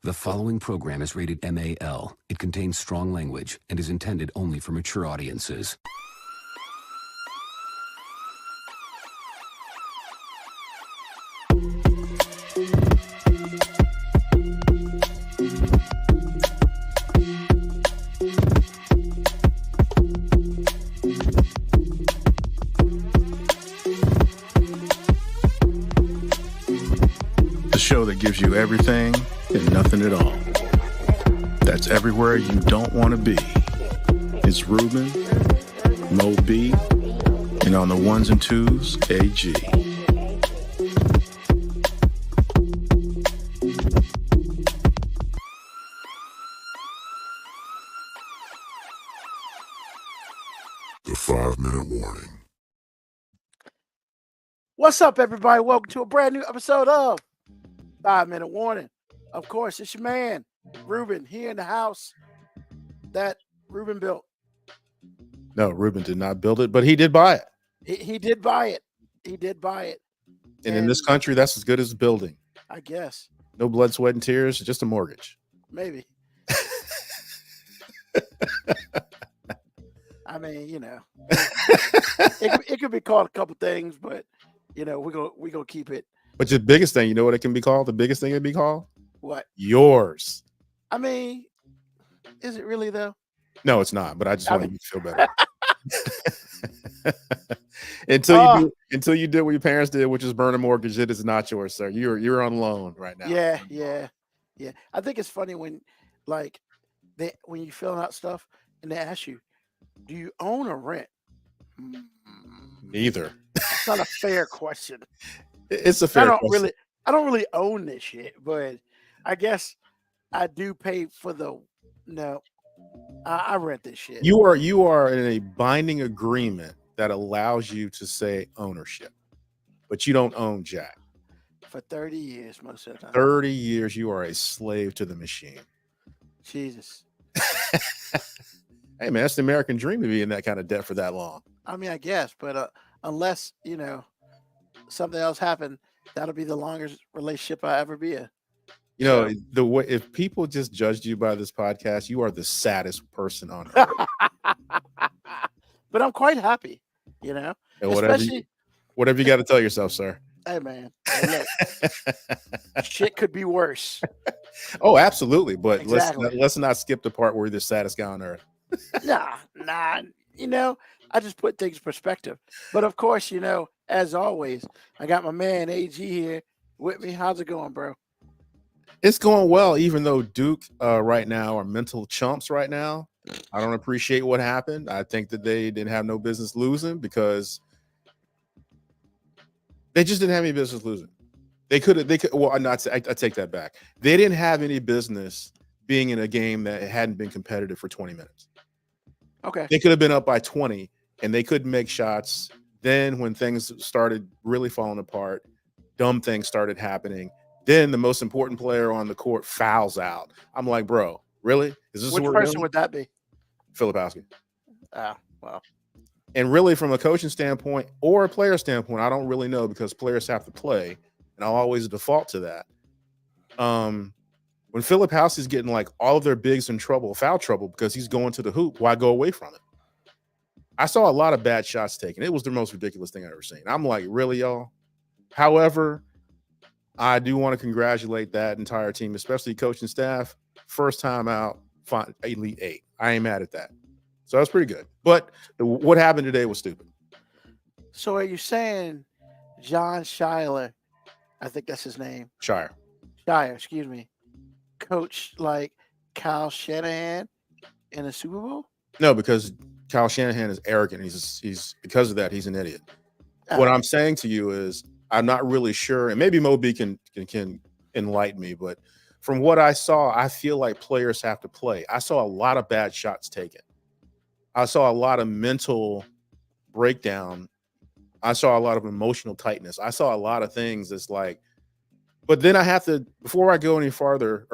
The following program is rated MAL. It contains strong language and is intended only for mature audiences. The show that gives you everything and nothing at all. That's everywhere you don't want to be. It's Ruben, Mo B, and on the ones and twos, AG. The 5-minute warning. What's up, everybody? Welcome to a brand new episode of 5-Minute Warning. Of course, it's your man, Ruben, here in the house that Ruben built. No, Ruben did not build it, but he did buy it. He did buy it. He did buy it. And in this country, that's as good as building. I guess. No blood, sweat, and tears, just a mortgage. Maybe. I mean, you know, it could be called a couple things, but you know, we're gonna keep it. But the biggest thing, you know what it can be called? The biggest thing it'd be called? What? Yours. I mean, is it really though? No, it's not, but I just want to feel better. Until you did what your parents did, which is burn a mortgage, it is not yours, sir. You're on loan right now. Yeah. I think it's funny when when you're filling out stuff and they ask you, do you own or rent? Neither. It's not a fair question. It's a fair question. I don't really own this shit, but I guess I do pay for I rent this shit. You are in a binding agreement that allows you to say ownership, but you don't own jack. For 30 years, most of the time. 30 years, you are a slave to the machine. Jesus. Hey, man, that's the American dream to be in that kind of debt for that long. I mean, I guess, but unless, something else happened, that'll be the longest relationship I'll ever be in. You know, the way if people just judged you by this podcast, you are the saddest person on earth. But I'm quite happy, And whatever you got to tell yourself, sir. Hey, man. Hey, look, shit could be worse. Oh, absolutely. But exactly. let's not skip the part where you're the saddest guy on earth. Nah. I just put things in perspective. But of course, as always, I got my man AG here with me. How's it going, bro? It's going well, even though Duke right now are mental chumps right now. I don't appreciate what happened. I think that they didn't have no business losing because they just didn't have any business losing. They could. Well, I take that back. They didn't have any business being in a game that hadn't been competitive for 20 minutes. Okay. They could have been up by 20 and they couldn't make shots. Then when things started really falling apart, dumb things started happening. Then the most important player on the court fouls out. I'm like, bro, really? Is this which person would that be? Filipowski. Oh, well. And really, from a coaching standpoint or a player standpoint, I don't really know because players have to play, and I'll always default to that. When Filipowski's getting like all of their bigs in trouble, foul trouble, because he's going to the hoop, why go away from it? I saw a lot of bad shots taken. It was the most ridiculous thing I've ever seen. I'm like, really, y'all? However, I do want to congratulate that entire team, especially coaching staff. First time out, Elite Eight. I ain't mad at that. So that's pretty good. But what happened today was stupid. So are you saying John Schuyler, I think that's his name. Shire, excuse me. Coach like Kyle Shanahan in a Super Bowl? No, because Kyle Shanahan is arrogant. He's because of that, he's an idiot. What I'm saying to you is I'm not really sure, and maybe Moby can enlighten me, but from what I saw, I feel like players have to play. I saw a lot of bad shots taken. I saw a lot of mental breakdown. I saw a lot of emotional tightness. I saw a lot of things that's like, but then I have to, before I go any further,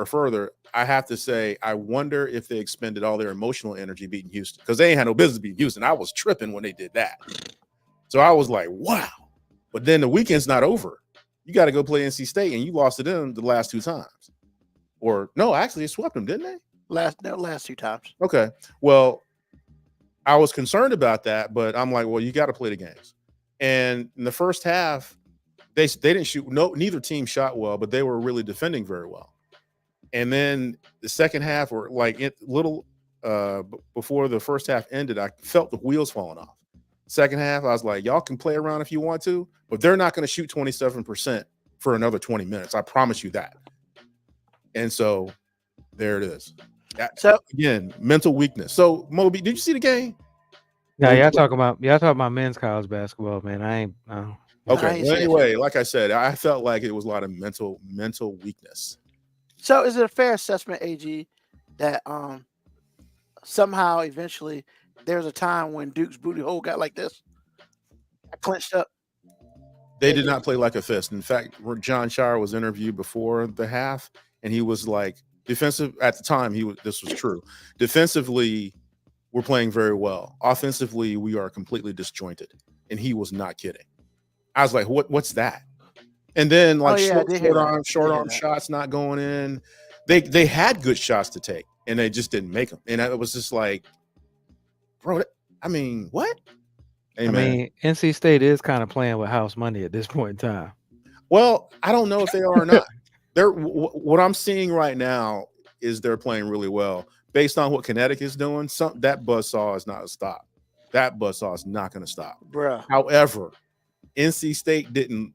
I have to say, I wonder if they expended all their emotional energy beating Houston because they ain't had no business beating Houston. I was tripping when they did that. So I was like, wow. But then the weekend's not over. You got to go play NC State, and you lost to them the last two times. or no, actually they swept them, didn't they? Last 2 times. Okay. Well, I was concerned about that, but I'm like, well, you got to play the games. And in the first half, they didn't shoot. Neither team shot well, but they were really defending very well. And then the second half, or like before the first half ended, I felt the wheels falling off. Second half, I was like, y'all can play around if you want to, but they're not going to shoot 27% for another 20 minutes. I promise you that. And so there it is. So again, mental weakness. So Moby, did you see the game? Yeah, y'all talking about men's college basketball, man. I ain't. Okay. Well, anyway, like I said, I felt like it was a lot of mental weakness. So is it a fair assessment, AG, that somehow eventually there's a time when Duke's booty hole got like this, clenched up? They did not play like a fist. In fact, John Shire was interviewed before the half, and he was like, defensive at the time. This was true. Defensively, we're playing very well. Offensively, we are completely disjointed, and he was not kidding. I was like, "What's that?" And then like short arm shots not going in. They had good shots to take, and they just didn't make them. And it was just like, bro, I mean, what? Amen. I mean, NC State is kind of playing with house money at this point in time. Well, I don't know if they are or not. What I'm seeing right now is they're playing really well. Based on what Connecticut is doing, that buzzsaw is not a stop. That buzzsaw is not going to stop. Bruh. However, NC State didn't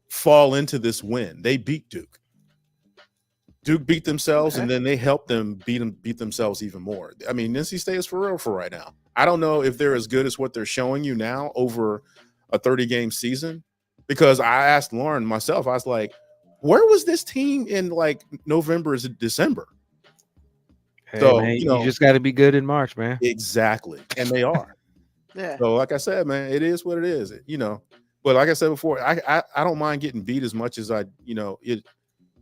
fall into this win. They beat Duke. Duke beat themselves, and then they helped them beat themselves even more. I mean, NC State is for real for right now. I don't know if they're as good as what they're showing you now over a 30-game season, because I asked Lauren myself, I was like, where was this team in like November, December? Hey, So man, you just got to be good in March, man. Exactly, and they are. Yeah. So, like I said, man, it is what it is. But like I said before, I don't mind getting beat as much as I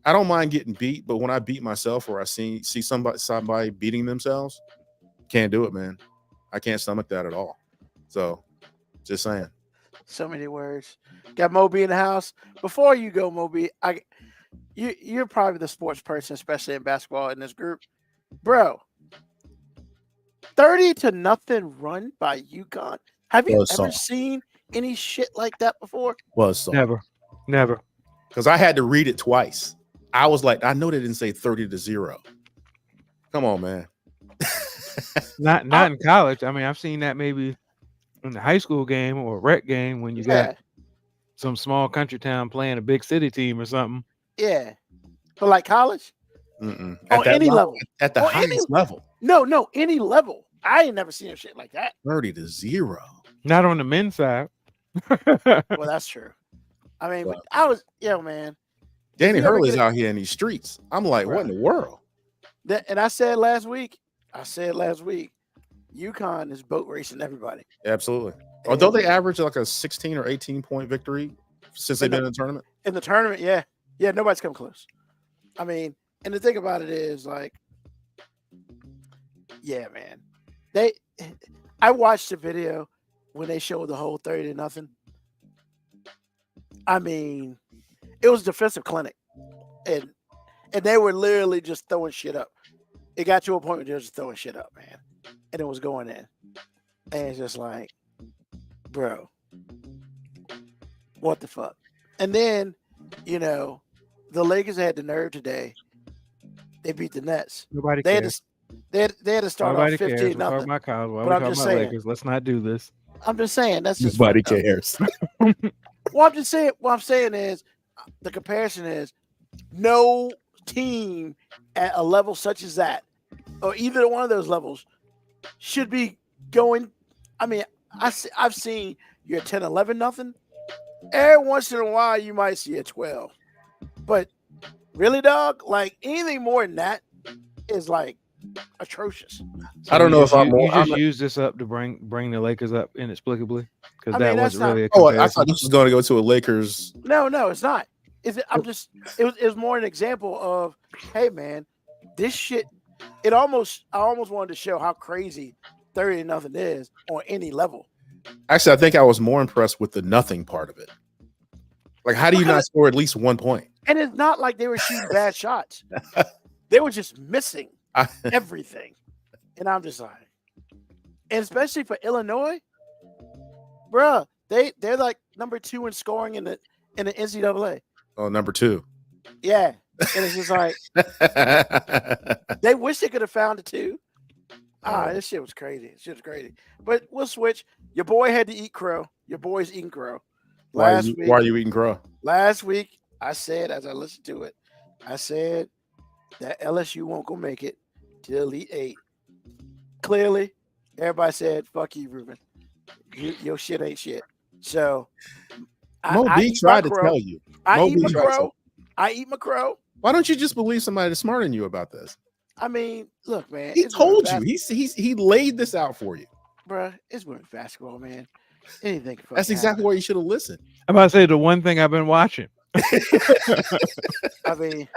don't mind getting beat. But when I beat myself, or I see somebody beating themselves, can't do it, man. I can't stomach that at all. So, just saying. So many words. Got Moby in the house. Before you go, Moby, you're probably the sports person, especially in basketball in this group. Bro, 30-0 run by UConn. Have you ever seen any shit like that before? Never. Because I had to read it twice. I was like, I know they didn't say 30-0. Come on, man. Not in college. I mean, I've seen that maybe in the high school game or rec game when you got some small country town playing a big city team or something. Yeah. But like college? On any level. At the highest level. No, any level. I ain't never seen shit like that. 30-0. Not on the men's side. Well, that's true. I mean, but I was, man. Danny Hurley's out here in these streets. I'm like, what in the world? And I said last week, UConn is boat racing everybody. Absolutely. Although they average like a 16 or 18 point victory since they've been in the tournament. In the tournament, yeah. Yeah, nobody's come close. I mean, and the thing about it is, like, yeah, man. I watched the video when they showed the whole 30-0. I mean, it was defensive clinic. And they were literally just throwing shit up. It got to a point where they were just throwing shit up, man. And it was going in. And it's just like, bro, what the fuck? And then, the Lakers had the nerve today. They beat the Nets. Nobody cares. They had to start off 15-0. Talking about college. But I'm just saying, Lakers. Let's not do this. I'm just saying that's just nobody cares. Well, I'm just saying. What I'm saying is, the comparison is, no team at a level such as that, or either one of those levels, should be going. I mean, I've seen your 10-11-0. Every once in a while, you might see a 12, but really, dog, like anything more than that is like atrocious. So I don't know if you just use this up to bring the Lakers up inexplicably, because that wasn't really a comparison. I thought this was going to go to a Lakers. No, it's not. It was more an example of, hey man, this shit. I almost wanted to show how crazy 30-0 is on any level. Actually, I think I was more impressed with the nothing part of it. Like, how do you not score at least 1 point? And it's not like they were shooting bad shots. They were just missing I- everything. And I'm just like, and especially for Illinois, bruh, they're like number 2 in scoring in the NCAA. Oh, number 2. Yeah. And it's just like they wish they could have found it too. This shit was crazy. Shit was crazy. But we'll switch. Your boy had to eat crow. Your boy's eating crow. Why are you eating crow? Last week, I said, as I listened to it, I said that LSU won't go make it to the Elite 8. Clearly, everybody said, fuck you, Ruben. Your shit ain't shit. So, Mo B tried to tell you. I eat my crow. I eat my crow. Why don't you just believe somebody that's smarter than you about this? I mean, look, man. He told you. He laid this out for you. Bruh, it's women's basketball, man. Anything. That's exactly why you should have listened. I'm about to say the one thing I've been watching. I mean,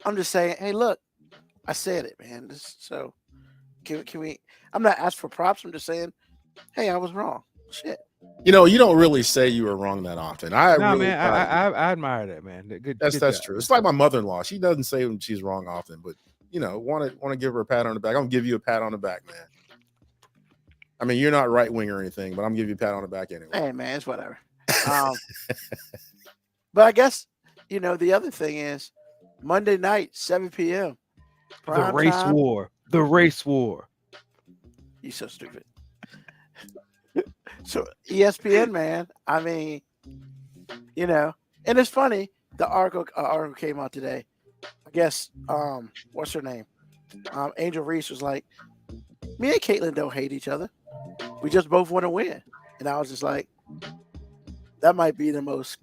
I'm just saying, hey, look, I said it, man. So can we? I'm not asking for props. I'm just saying, hey, I was wrong. Shit. You know, you don't really say you were wrong that often. I admire that, man. That's job. true. It's like my mother-in-law. She doesn't say when she's wrong often, but you know, want to give her a pat on the back. I'm gonna give you a pat on the back, man. I mean, you're not right wing or anything, but I'm gonna give you a pat on the back anyway. Hey, man, it's whatever. But I guess the other thing is Monday night, 7 p.m. The race war. The race war. You so stupid. So ESPN, man. I mean, and it's funny. The article came out today. I guess what's her name? Angel Reese was like, me and Caitlin don't hate each other. We just both want to win. And I was just like, that might be the most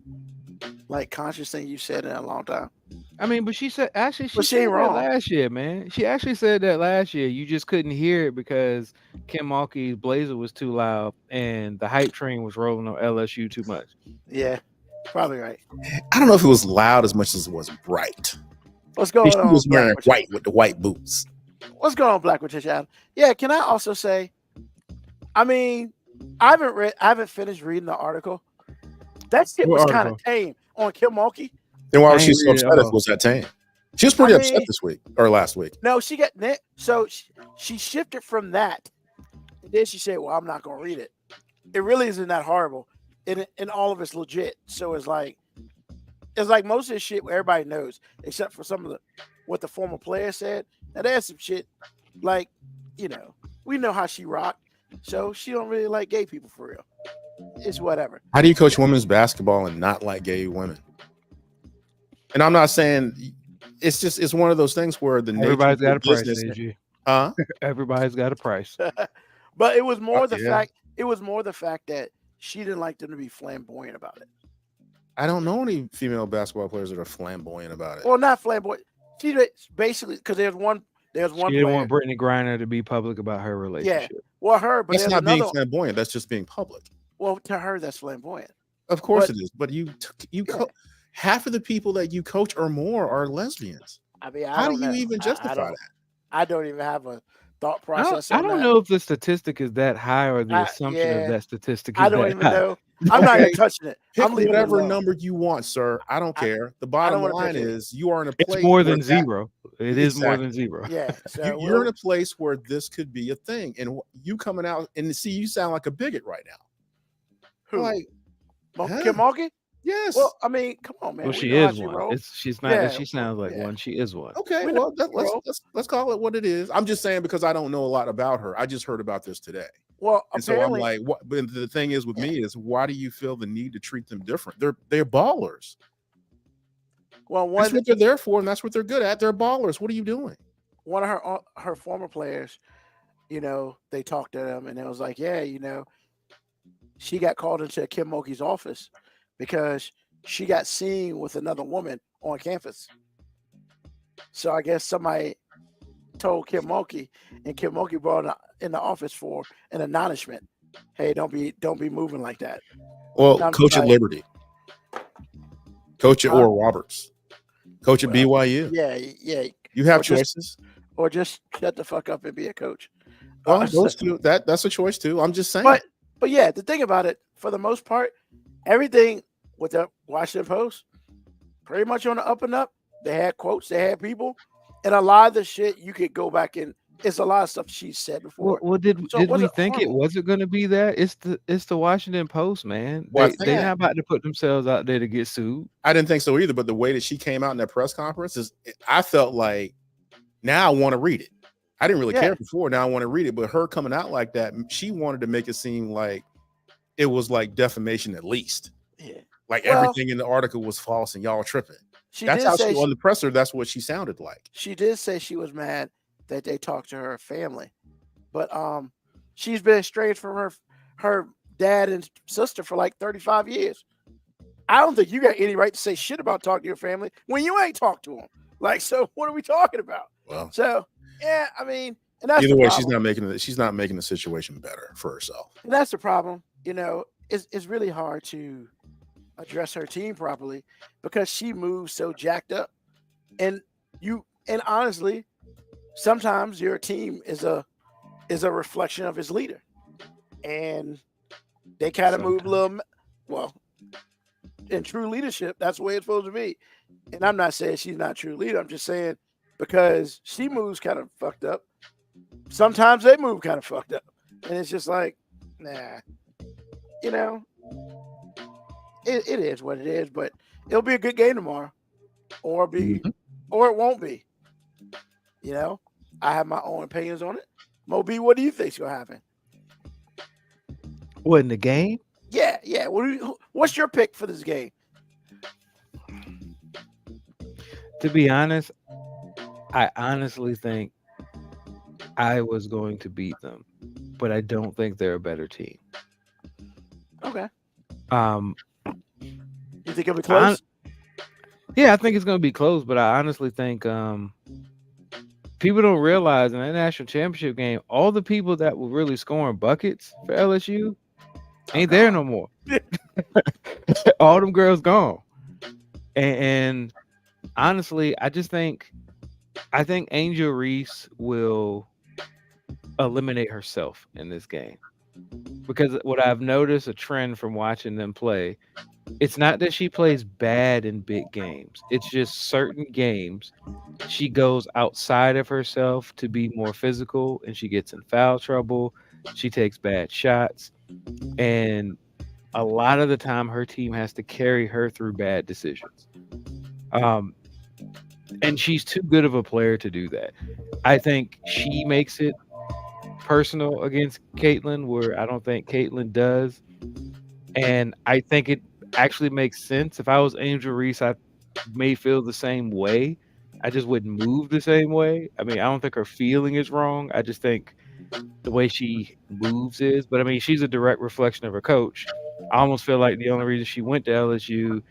conscious thing you said in a long time. I mean, but she said she ain't said wrong. that last year, man. She actually said that last year. You just couldn't hear it because Kim Mulkey's blazer was too loud and the hype train was rolling on LSU too much. Yeah, probably right. I don't know if it was loud as much as it was bright. What's going on? She was wearing white with the white boots. What's going on, Black Patricia Adams? Yeah, can I also say, I mean, I haven't finished reading the article. That shit was kind of tame on Kim Mulkey. Then why was she so upset if it was that tame? She was pretty upset this week or last week. No, she got so she shifted from that. And then she said, well, I'm not going to read it. It really isn't that horrible. And all of it's legit. So it's like most of the shit everybody knows, except for some of what the former player said. Now there's some shit like, we know how she rocked. So she don't really like gay people for real. It's whatever. How do you coach women's basketball and not like gay women? And I'm not saying it's one of those things where everybody's got a price. AG. Huh? Everybody's got a price. But it was more fact. It was more the fact that she didn't like them to be flamboyant about it. I don't know any female basketball players that are flamboyant about it. Well, not flamboyant. She basically because there's one. She didn't want Brittany Griner to be public about her relationship. Yeah. Well, but that's not being flamboyant. That's just being public. Well, to her, that's flamboyant. Of course it is. But half of the people that you coach or more are lesbians. I mean, how do you even justify that? I don't even have a thought process. I don't know if the statistic is that high or the assumption of that statistic is I don't even know. I'm not even touching it. Pick whatever number you want, sir. I don't care. The bottom line is you are in a place. It's more than zero. It is more than zero. Yeah. So you're in a place where this could be a thing. And you coming out and see, you sound like a bigot right now. Who? Kim Mulkey? Yes. Well, I mean, come on, man. Well, she is one. She's not. Yeah. She sounds like one. She is one. Okay. Well, let's call it what it is. I'm just saying because I don't know a lot about her. I just heard about this today. Well, and so I'm like, what? But the thing is with me is, why do you feel the need to treat them different? They're ballers. Well, that's what they're there for, and that's what they're good at. They're ballers. What are you doing? One of her former players, they talked to them, and it was like, yeah, she got called into Kim Mulkey's office because she got seen with another woman on campus. So I guess somebody told Kim Mulkey, and Kim Mulkey brought her in the office for an admonishment. Hey, don't be moving like that. Well, coach at Liberty, coach at Oral Roberts, coach at BYU. Yeah. You have choices, or just shut the fuck up and be a coach. Well, those two, that's a choice too. I'm just saying. But yeah, the thing about it, for the most part, everything with the Washington Post, pretty much on the up and up. They had quotes, they had people, and a lot of the shit you could go back and it's a lot of stuff she said before. Well, did So it did we wasn't think it horrible. wasn't going to be that? It's the Washington Post, man. Well, I They think- not about to put themselves out there to get sued. I didn't think so either, but the way that she came out in that press conference is, I felt like now I want to read it. I didn't really Yeah. care before. Now I want to read it, but her coming out like that, she wanted to make it seem like it was like defamation at least. Yeah. Like Well- everything in the article was false and y'all tripping. She That's did how say she on the presser. That's what she sounded like. she did say she was mad that they talked to her family, but she's been estranged from her dad and sister for like 35 years. I don't think you got any right to say shit about talking to your family when you ain't talked to them. Like, so what are we talking about? Well, So yeah, I mean, and that's either the way, problem. she's not making the situation better for herself. And that's the problem. You know, it's really hard to address her team properly because she moves so jacked up. And honestly, sometimes your team is a reflection of its leader. And they kind of move a little, well, in true leadership, that's the way it's supposed to be. And I'm not saying she's not a true leader. I'm just saying because she moves kind of fucked up. Sometimes they move kind of fucked up. And it's just like, nah, you know, it is what it is, but it'll be a good game tomorrow or or it won't be. You know, I have my own opinions on it. Mo B, what do you think's going to happen? What, in the game? Yeah. What's your pick for this game? To be honest, I honestly think I was going to beat them, but I don't think they're a better team. Okay. You think it'll be close? Yeah, I think it's going to be close, but I honestly think people don't realize in that national championship game, all the people that were really scoring buckets for LSU ain't there no more. All them girls gone. And honestly, I think Angel Reese will eliminate herself in this game. Because what I've noticed a trend from watching them play, it's not that she plays bad in big games. It's just certain games she goes outside of herself to be more physical and she gets in foul trouble. She takes bad shots. And a lot of the time her team has to carry her through bad decisions. And she's too good of a player to do that. I think she makes it personal against Caitlin, where I don't think Caitlin does. And I think it actually makes sense. If I was Angel Reese, I may feel the same way. I just wouldn't move the same way. I mean, I don't think her feeling is wrong. I just think the way she moves is. But I mean, she's a direct reflection of her coach. I almost feel like the only reason she went to LSU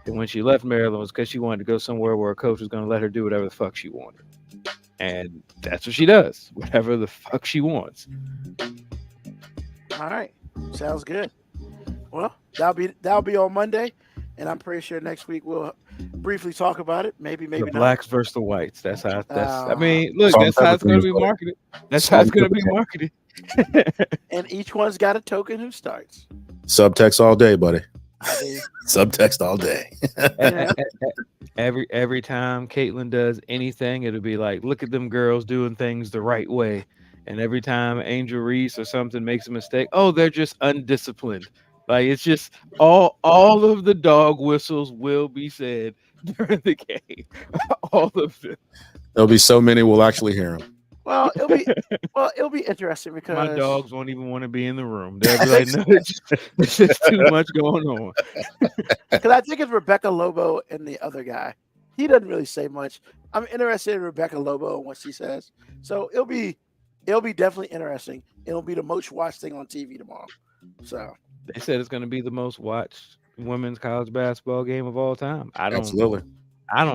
and when she left Maryland was because she wanted to go somewhere where her coach was going to let her do whatever the fuck she wanted. And that's what she does, whatever the fuck she wants. All right. Sounds good. Well, that'll be on Monday, and I'm pretty sure next week we'll briefly talk about it. Maybe The not. blacks versus the whites. That's how. I mean, look, that's how it's going to be marketed. That's how it's going to be marketed. And each one's got a token who starts. Subtext all day, buddy. I mean, Subtext all day. Every time Caitlin does anything, it'll be like, look at them girls doing things the right way. And every time Angel Reese or something makes a mistake, oh, they're just undisciplined. Like, it's just all of the dog whistles will be said during the game. All of them. There'll be so many we'll actually hear them. well, it'll be interesting because My dogs won't even want to be in the room. They'll be like, no, it's just too much going on. because I think it's Rebecca Lobo and the other guy. He doesn't really say much. I'm interested in Rebecca Lobo and what she says. So it'll be definitely interesting. It'll be the most watched thing on TV tomorrow. So They said it's going to be the most watched women's college basketball game of all time. I don't Absolutely.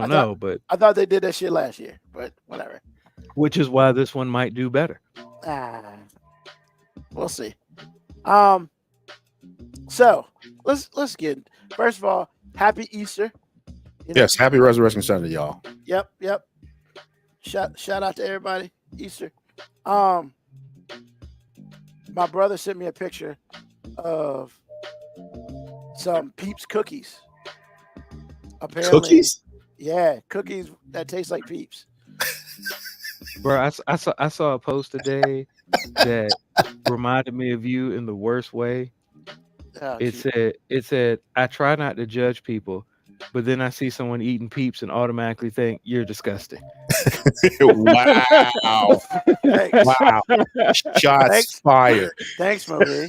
know, but I thought they did that shit last year, but whatever. which is why this one might do better. We'll see. So let's get first of all, happy Easter. You know- Yes. Happy Resurrection Sunday, y'all. Yep. Shout out to everybody. Easter. My brother sent me a picture of some Peeps cookies. Apparently, Cookies? Yeah, cookies that taste like Peeps. Bro, I saw a post today that reminded me of you in the worst way. Oh, It gee. said I try not to judge people, but then I see someone eating Peeps and automatically think you're disgusting. Wow. Thanks. Wow. Shots Thanks. fired. Thanks, Moby.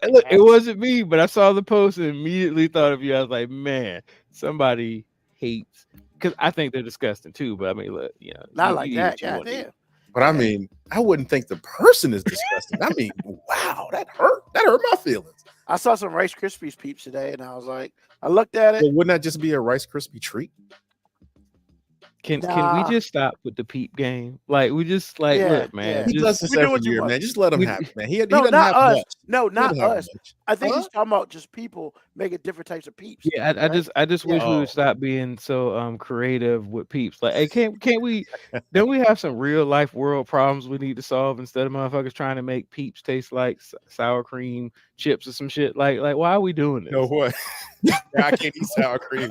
Look, it wasn't me, but I saw the post and immediately thought of you. I was like, man, somebody hates, because I think they're disgusting too. But I mean, look, you know, Not you like eat that. what you God want to eat. damn. But I mean, I wouldn't think the person is disgusting. I mean, wow, that hurt. That hurt my feelings. I saw some Rice Krispies Peeps today, and I was like, I looked at it. Well, wouldn't that just be a Rice Krispie treat? Can we Nah. just stop with the peep game? Like we just like Yeah, look, man. yeah. He just- does this we doing every too year, much. man. Just let him We- have it, man. He No, doesn't not have us. much. No, He not doesn't have us. much. I think Huh? he's talking about just people making different types of Peeps. Yeah, I just wish we Oh. would stop being so creative with peeps. Like, hey, can't we? Don't we have some real life world problems we need to solve instead of motherfuckers trying to make peeps taste like sour cream chips or some shit? Like why are we doing this? You know what? I can't eat sour cream.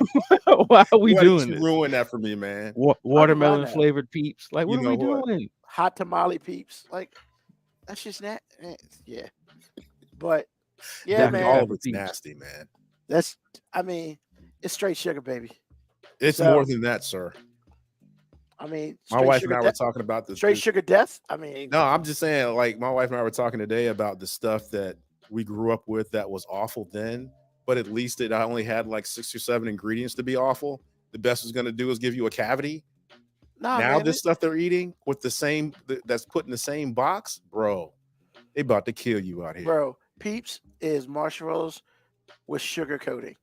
Why are we Why did doing you this? ruin that for me, man? Watermelon that. flavored peeps. Like, what You are we know what? doing? Hot tamale Peeps. Like, that's just not. Yeah. But, yeah, Dr. man. All Pepper of it's Peeps. nasty, man. That's, I mean, it's straight sugar, baby. It's So, more than that, sir. I mean, My straight wife sugar and I were talking about this. straight sugar death. I mean, No, I'm just saying, like, my wife and I were talking today about the stuff that we grew up with that was awful then, but at least it only had like 6 or 7 ingredients to be awful. The best was going to do is give you a cavity. nah, Now man, this stuff they're eating with the same that's put in the same box, bro. They about to kill you out here. bro, Peeps is marshmallows with sugar coating.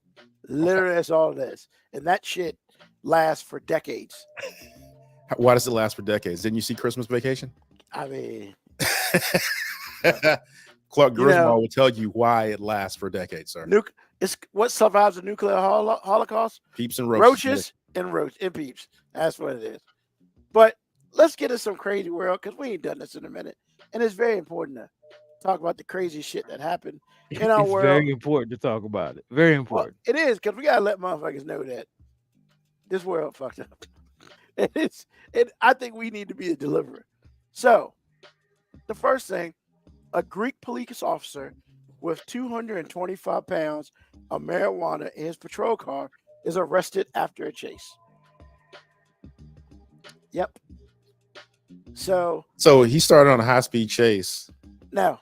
Literally, that's all it is. And that shit lasts for decades. Why does it last for decades? Didn't you see Christmas Vacation? I mean, Clark You Griswold know- will tell you why it lasts for decades, sir. it's what survives the nuclear holocaust? Peeps and Roaches and Peeps. That's what it is. But let's get into some crazy world because we ain't done this in a minute. And it's very important to talk about the crazy shit that happened in our It's world. very important to talk about it. Very Well, important. it is because we gotta let motherfuckers know that this world fucked up. I think we need to be a deliverer. So, the first thing, a Greek police officer with 225 pounds of marijuana in his patrol car is arrested after a chase. Yep. So he started on a high-speed chase. no.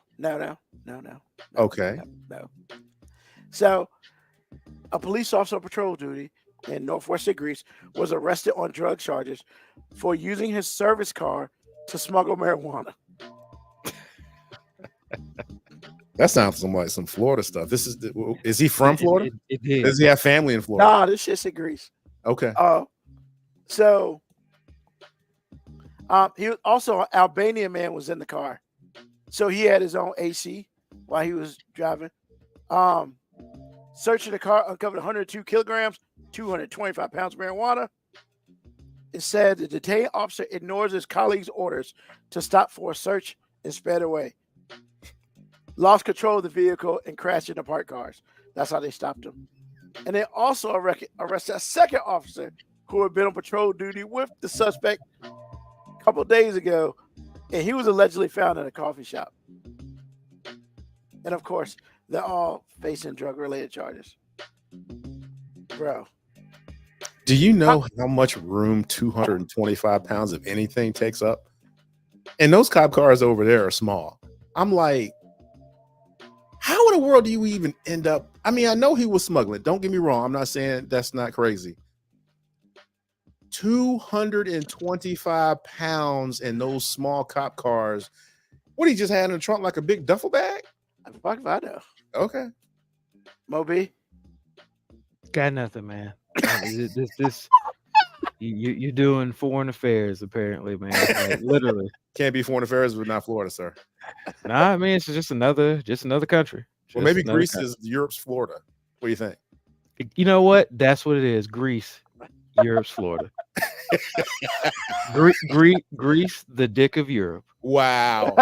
Okay. No. So, a police officer on patrol duty in northwestern Greece was arrested on drug charges for using his service car to smuggle marijuana. That sounds like some Florida stuff. Is he from Florida? It did. Does he have family in Florida? Nah, this shit's in Greece. Okay. So, he was also an Albanian man was in the car, so he had his own AC while he was driving. Searching the car uncovered 102 kilograms, 225 pounds of marijuana. It said the detained officer ignores his colleagues' orders to stop for a search and sped away. Lost control of the vehicle and crashed into parked cars. That's how they stopped him. And they also arrested a second officer who had been on patrol duty with the suspect a couple of days ago, and he was allegedly found in a coffee shop. And of course, they're all facing drug-related charges. Bro. Do you know how much room 225 pounds of anything takes up? And those cop cars over there are small. I'm like, how in the world do you even end up? I mean, I know he was smuggling. Don't get me wrong. I'm not saying that's not crazy. 225 pounds in those small cop cars. What he just had in the trunk, like a big duffel bag? Fuck if I know. Okay. Moby. Got nothing, man. This you're doing foreign affairs apparently, man. Like, literally. Can't be foreign affairs, but not Florida, sir. Nah, I mean it's just another country. Well, Just maybe another Greece country. is Europe's Florida. What do you think? You know what? That's what it is. Greece, Europe's Florida. Greece, the dick of Europe. Wow.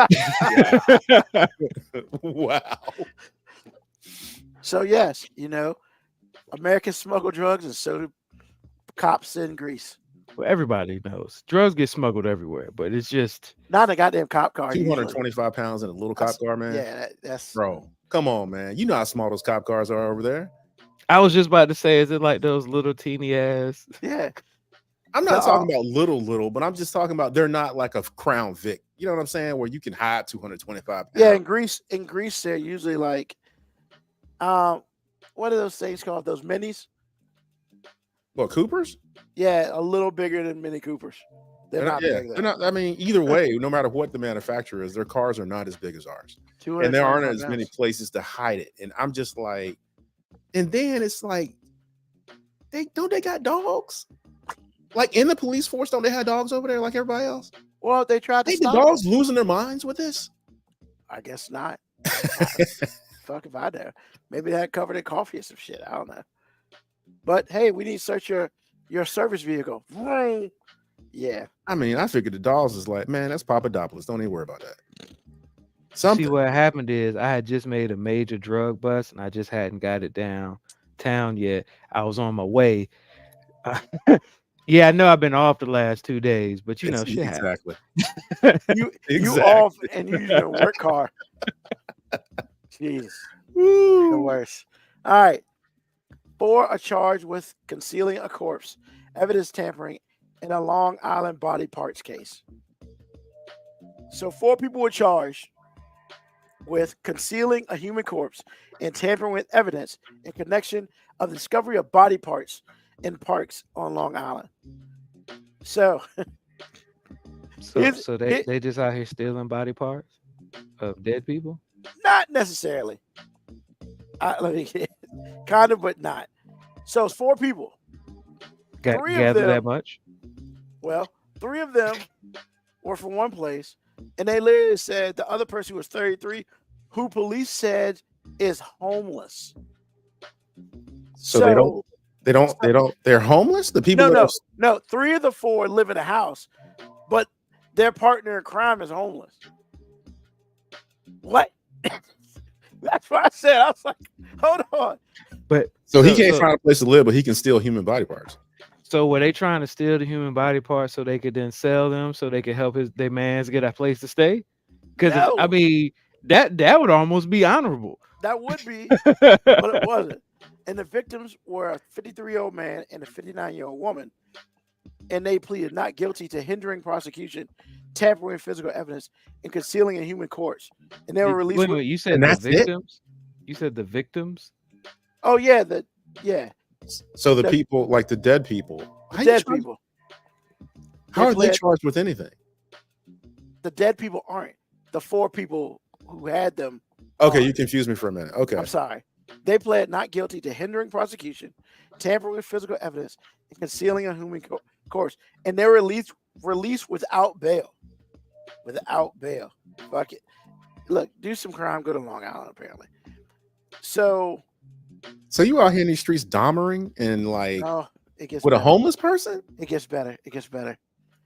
Wow. So yes, Americans smuggle drugs, and so do cops in Greece. Well, everybody knows drugs get smuggled everywhere, but it's just Not a goddamn cop car. 225 pounds in a little cop car, man. Yeah, that's Bro, come on, man. You know how small those cop cars are over there. I was just about to say, is it like those little teeny ass? yeah. I'm not talking about little, but I'm just talking about they're not like a Crown Vic. You know what I'm saying? Where you can hide 225 pounds. Yeah, in Greece, they're usually like, what are those things called? Those minis? What, Coopers? Yeah, a little bigger than Mini Coopers. They're not big, though. they're not. I mean, either way, no matter what the manufacturer is, their cars are not as big as ours, and there aren't as many places to hide it. And I'm just like, and then it's like, they got dogs? Like in the police force, don't they have dogs over there like everybody else? Well, they tried to Ain't the stop dogs losing their minds with this? I guess not. Fuck if I know. Maybe they had covered in coffee or some shit. I don't know. But hey, we need to search your service vehicle. Yeah. I mean, I figured the dogs is like, man, that's Papadopoulos. Don't even worry about that. Something. See, what happened is I had just made a major drug bust and I just hadn't got it downtown yet. I was on my way. Yeah, I know I've been off the last 2 days, but you know, shit exactly. You off and you use your work car. Jeez. The worst. All right. 4 are charged with concealing a corpse, evidence tampering, in a Long Island body parts case. So 4 people were charged with concealing a human corpse and tampering with evidence in connection of the discovery of body parts in parks on Long Island. So they just out here stealing body parts of dead people? Not necessarily. Let me get kind of, but not. So it's 4 people. Gather that much? Well, 3 of them were from one place, and they literally said the other person who was 33, who police said is homeless. So they're homeless? The people No, 3 of the 4 live in a house, but their partner in crime is homeless. What? That's what I said. I was like, hold on. But so he can't find a place to live, but he can steal human body parts. So were they trying to steal the human body parts so they could then sell them so they could help their mans get a place to stay? Because No. I mean that would almost be honorable. That would be, but it wasn't. And the victims were a 53-year-old man and a 59-year-old woman. And they pleaded not guilty to hindering prosecution, tampering with physical evidence, and concealing a human corpse. And they were released. Wait, you said the victims? You said the victims? Oh, yeah. So the people, like the dead people. Dead people. How are they charged with anything? The dead people aren't. The 4 people who had them. Okay, you confused me for a minute. Okay. I'm sorry. They pled not guilty to hindering prosecution, tampering with physical evidence, and concealing a human corpse. And they were released without bail. Without bail. Fuck it. Look, do some crime, go to Long Island, apparently. So you out here in these streets domering and like it gets with better. A homeless person? It gets better.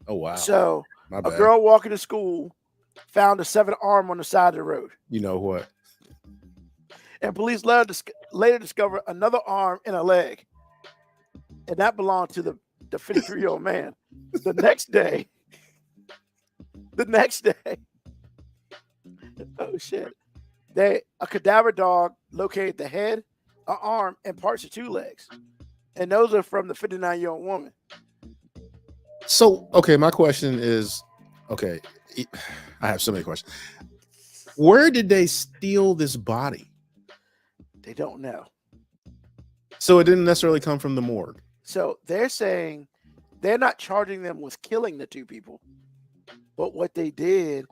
Oh wow. So a girl walking to school found a 7 arm on the side of the road. You know what? And police later discovered another arm and a leg. And that belonged to the 53-year-old man. The next day, oh shit. A cadaver dog located the head, an arm, and parts of 2 legs. And those are from the 59-year-old woman. So, okay, my question is, okay, I have so many questions. Where did they steal this body? They don't know. So it didn't necessarily come from the morgue. So they're saying they're not charging them with killing the 2 people. But what they did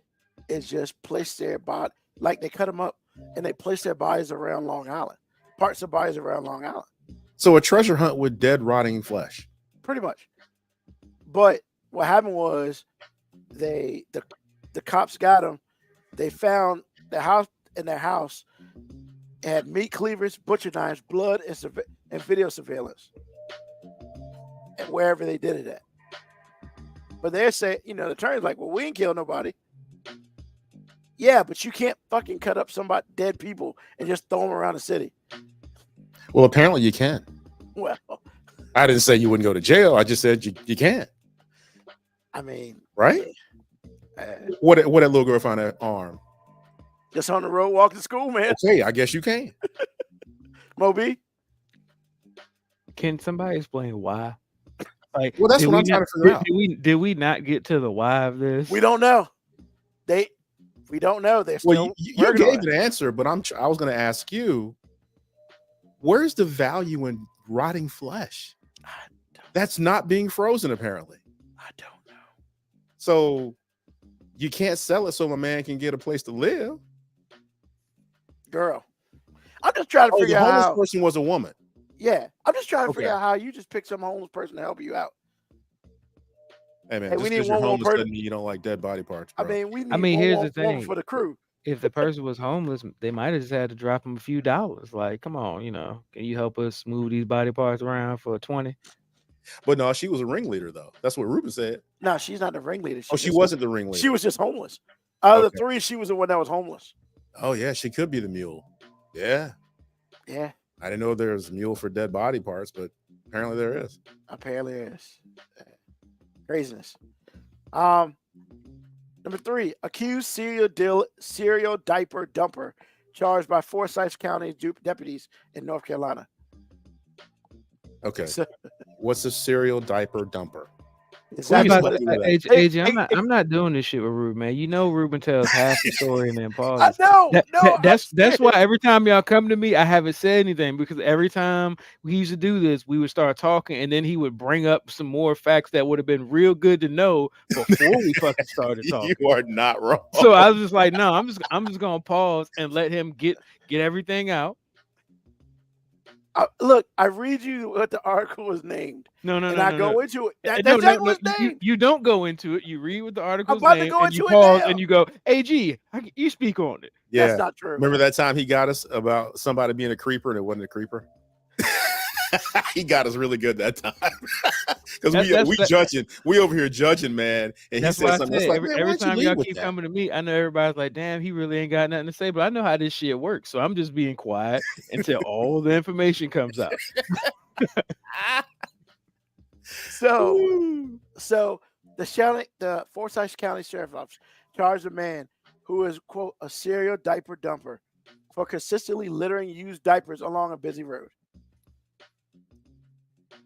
is just place their body, like they cut them up and they placed their bodies around Long Island, parts of bodies around Long Island. So a treasure hunt with dead, rotting flesh. Pretty much. But what happened was the cops got them. They found the house in their house had meat cleavers, butcher knives, blood, and video surveillance. And wherever they did it at. But they're saying, the attorney's like, well, we ain't killed nobody. Yeah, but you can't fucking cut up somebody, dead people, and just throw them around the city. Well, apparently you can. Well, I didn't say you wouldn't go to jail. I just said you can't. I mean, Right? What that little girl found that arm? Just on the road walking to school, man. Okay, I guess you can. Moby. Can somebody explain why? Like, Well, that's did what we I'm trying not- to figure out. Did we not get to the why of this? We don't know. We don't know. They're still Well, you working on gave it. an answer, but I was going to ask you, where's the value in rotting flesh? That's not being frozen, apparently. I don't know. So you can't sell it so my man can get a place to live. Girl. I'm just trying to Oh, the figure out homeless how. person was a woman. Yeah. I'm just trying to figure Okay. out how you just pick some homeless person to help you out. Hey man, Hey, just we need because you're one more homeless person. doesn't mean you don't like dead body parts. I Bro. mean, we need here's one the more woman thing. for the crew. If the person was homeless, they might have just had to drop him a few dollars. Like, come on, can you help us move these body parts around for 20? But no, she was a ringleader though. That's what Ruben said. No, she's not the ringleader. Oh, she just- wasn't the ringleader. She was just homeless. Out of Okay. the three, she was the one that was homeless. Oh yeah, she could be the mule. Yeah, Yeah, I didn't know there was a mule for dead body parts, but apparently there is. apparently it is. Craziness. Number 3, accused serial diaper dumper charged by Forsyth County deputies in North Carolina. Okay, So, what's a serial diaper dumper? exactly about what to it- do that. AJ, I'm not doing this shit with Ruben, man. You know Ruben tells half the story and then I pauses. know. That's why every time y'all come to me, I haven't said anything, because every time we used to do this, we would start talking and then he would bring up some more facts that would have been real good to know before we fucking started talking. You are not wrong. So I was just like, no, I'm just gonna pause and let him get everything out. Look, I read you what the article was named, No, and no, I no, go no. into it. That's No, exactly what it's you, named. you don't go into it. You read what the article's about to name, go and you into it pause now. and you go, AG, you speak on it. Yeah, That's not true. remember that time he got us about somebody being a creeper and it wasn't a creeper? He got us really good that time. Because we judging, we over here judging, man. And he That's said why I something. said, It's like, every man, why don't you time lead y'all with keep that? coming to me, I know everybody's like, damn, he really ain't got nothing to say, but I know how this shit works. So I'm just being quiet until all the information comes out. So the Forsyth County Sheriff's Office charged a man who is, quote, a serial diaper dumper for consistently littering used diapers along a busy road.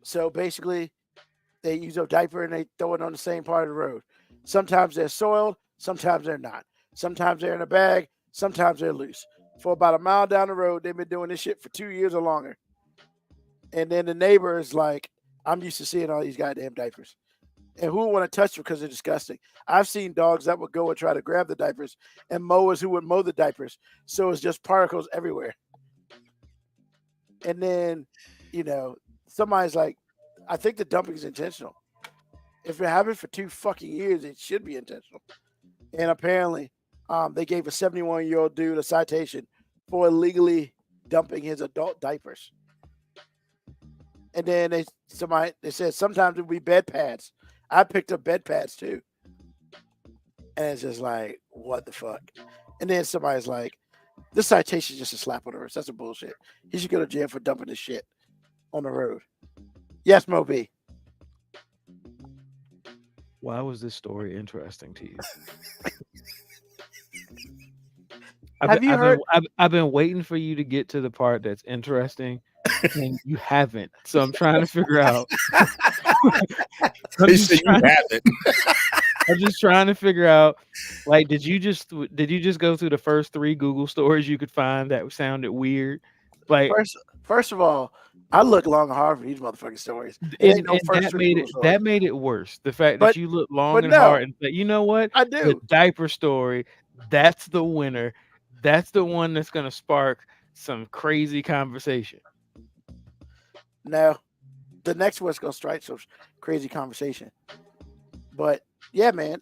So basically, they use a diaper and they throw it on the same part of the road. Sometimes they're soiled, sometimes they're not. Sometimes they're in a bag, sometimes they're loose. For about a mile down the road, they've been doing this shit for 2 years or longer. And then the neighbor is like, I'm used to seeing all these goddamn diapers. And who would want to touch them because they're disgusting? I've seen dogs that would go and try to grab the diapers, and mowers who would mow the diapers. So it's just particles everywhere. And then, somebody's like, I think the dumping is intentional. If it happened for 2 fucking years, it should be intentional. And apparently, they gave a 71-year-old dude a citation for illegally dumping his adult diapers. And then they said sometimes it would be bed pads. I picked up bed pads too. And it's just like, what the fuck? And then somebody's like, this citation is just a slap on the wrist. That's a bullshit. He should go to jail for dumping this shit on the road. Yes, Moby. Why was this story interesting to you? Have you heard? I've been waiting for you to get to the part that's interesting, and you haven't. So I'm trying to figure out. He said you haven't. I'm just trying to figure out, like, did you just go through the first 3 Google stories you could find that sounded weird? Like, First of all, I look long and hard for these motherfucking stories. and that made it worse. The fact that you look long and hard and say, you know what? I do. The diaper story, that's the winner. That's the one that's gonna spark some crazy conversation. No, the next one's gonna strike some crazy conversation. But yeah, man,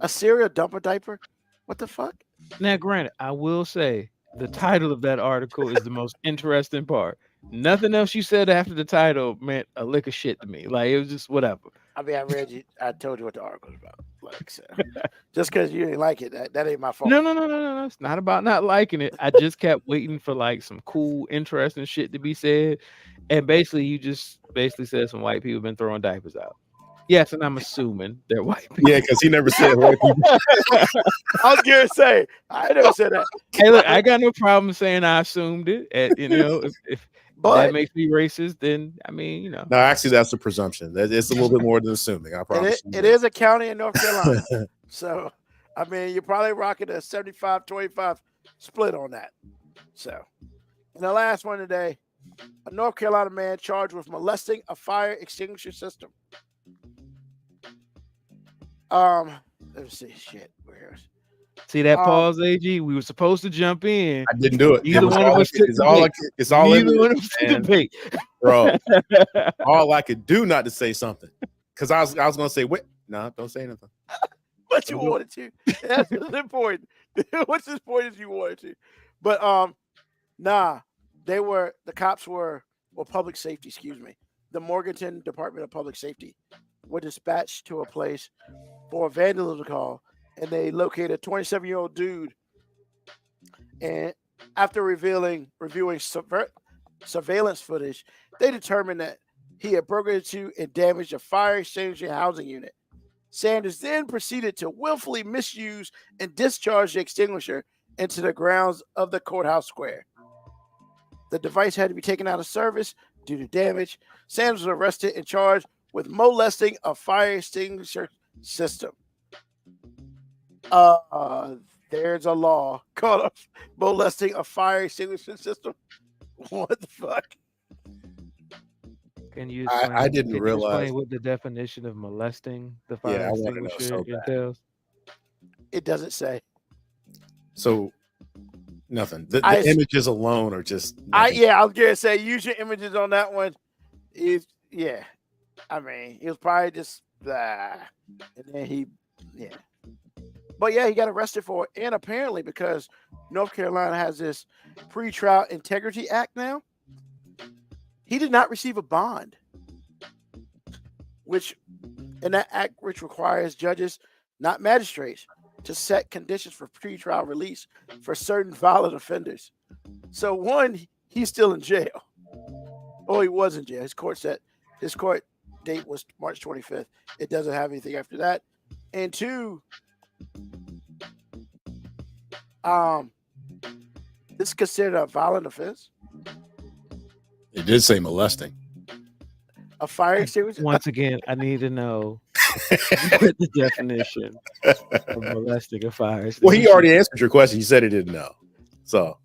a serial dumper diaper. What the fuck? Now, granted, I will say the title of that article is the most interesting part. Nothing else you said after the title meant a lick of shit to me. Like, it was just whatever. I mean, I told you what the article was about. fuck. So, just because you didn't like it, that ain't my fault. No. It's not about not liking it. I just kept waiting for like some cool, interesting shit to be said. And basically, you just basically said some white people been throwing diapers out. Yes, and I'm assuming they're white people. Yeah, because he never said white people. I was gonna say I never said that. Hey, look, I got no problem saying I assumed it. And, if But that makes me racist, then I mean, No, actually, that's a presumption. It's a little bit more than assuming. I promise. it is a county in North Carolina. So, I mean, you're probably rocking a 75-25 split on that. So, and the last one today, a North Carolina man charged with molesting a fire extinguisher system. Let me see. Shit, where is? See that pause, AG? We were supposed to jump in. I didn't do it. Neither one of us took It's the all. bait. It's all. Neither one of us took the bait. Bro. All I could do not to say something, because I was gonna say, wait, no, don't say anything. But you wanted to. That's important. What's this point is you wanted to. But nah, the cops were public safety, excuse me. The Morganton Department of Public Safety were dispatched to a place for a vandalism call, and they located a 27-year-old dude. And after reviewing surveillance footage, they determined that he had broken into and damaged a fire extinguisher housing unit. Sanders then proceeded to willfully misuse and discharge the extinguisher into the grounds of the courthouse square. The device had to be taken out of service due to damage. Sanders was arrested and charged with molesting a fire extinguisher system. There's a law called molesting a fire extinguisher system. What the fuck? Can you? I didn't realize explain what the definition of molesting the fire I want to know extinguisher so bad. entails. It doesn't say. So nothing. The I- images alone are just. I nothing. was gonna say use your images on that one. I mean, he was probably just and then he But yeah, he got arrested for it. And apparently because North Carolina has this Pretrial Integrity Act now, he did not receive a bond. That act which requires judges, not magistrates, to set conditions for pretrial release for certain violent offenders. So one, he's still in jail. Oh, he was in jail. His court date was March 25th. It doesn't have anything after that. And two, this is considered a violent offense. It did say molesting. A fire extinguisher. Once again, I need to know what the definition of molesting a fire extinguisher. Well, he already answered your question. He said he didn't know. So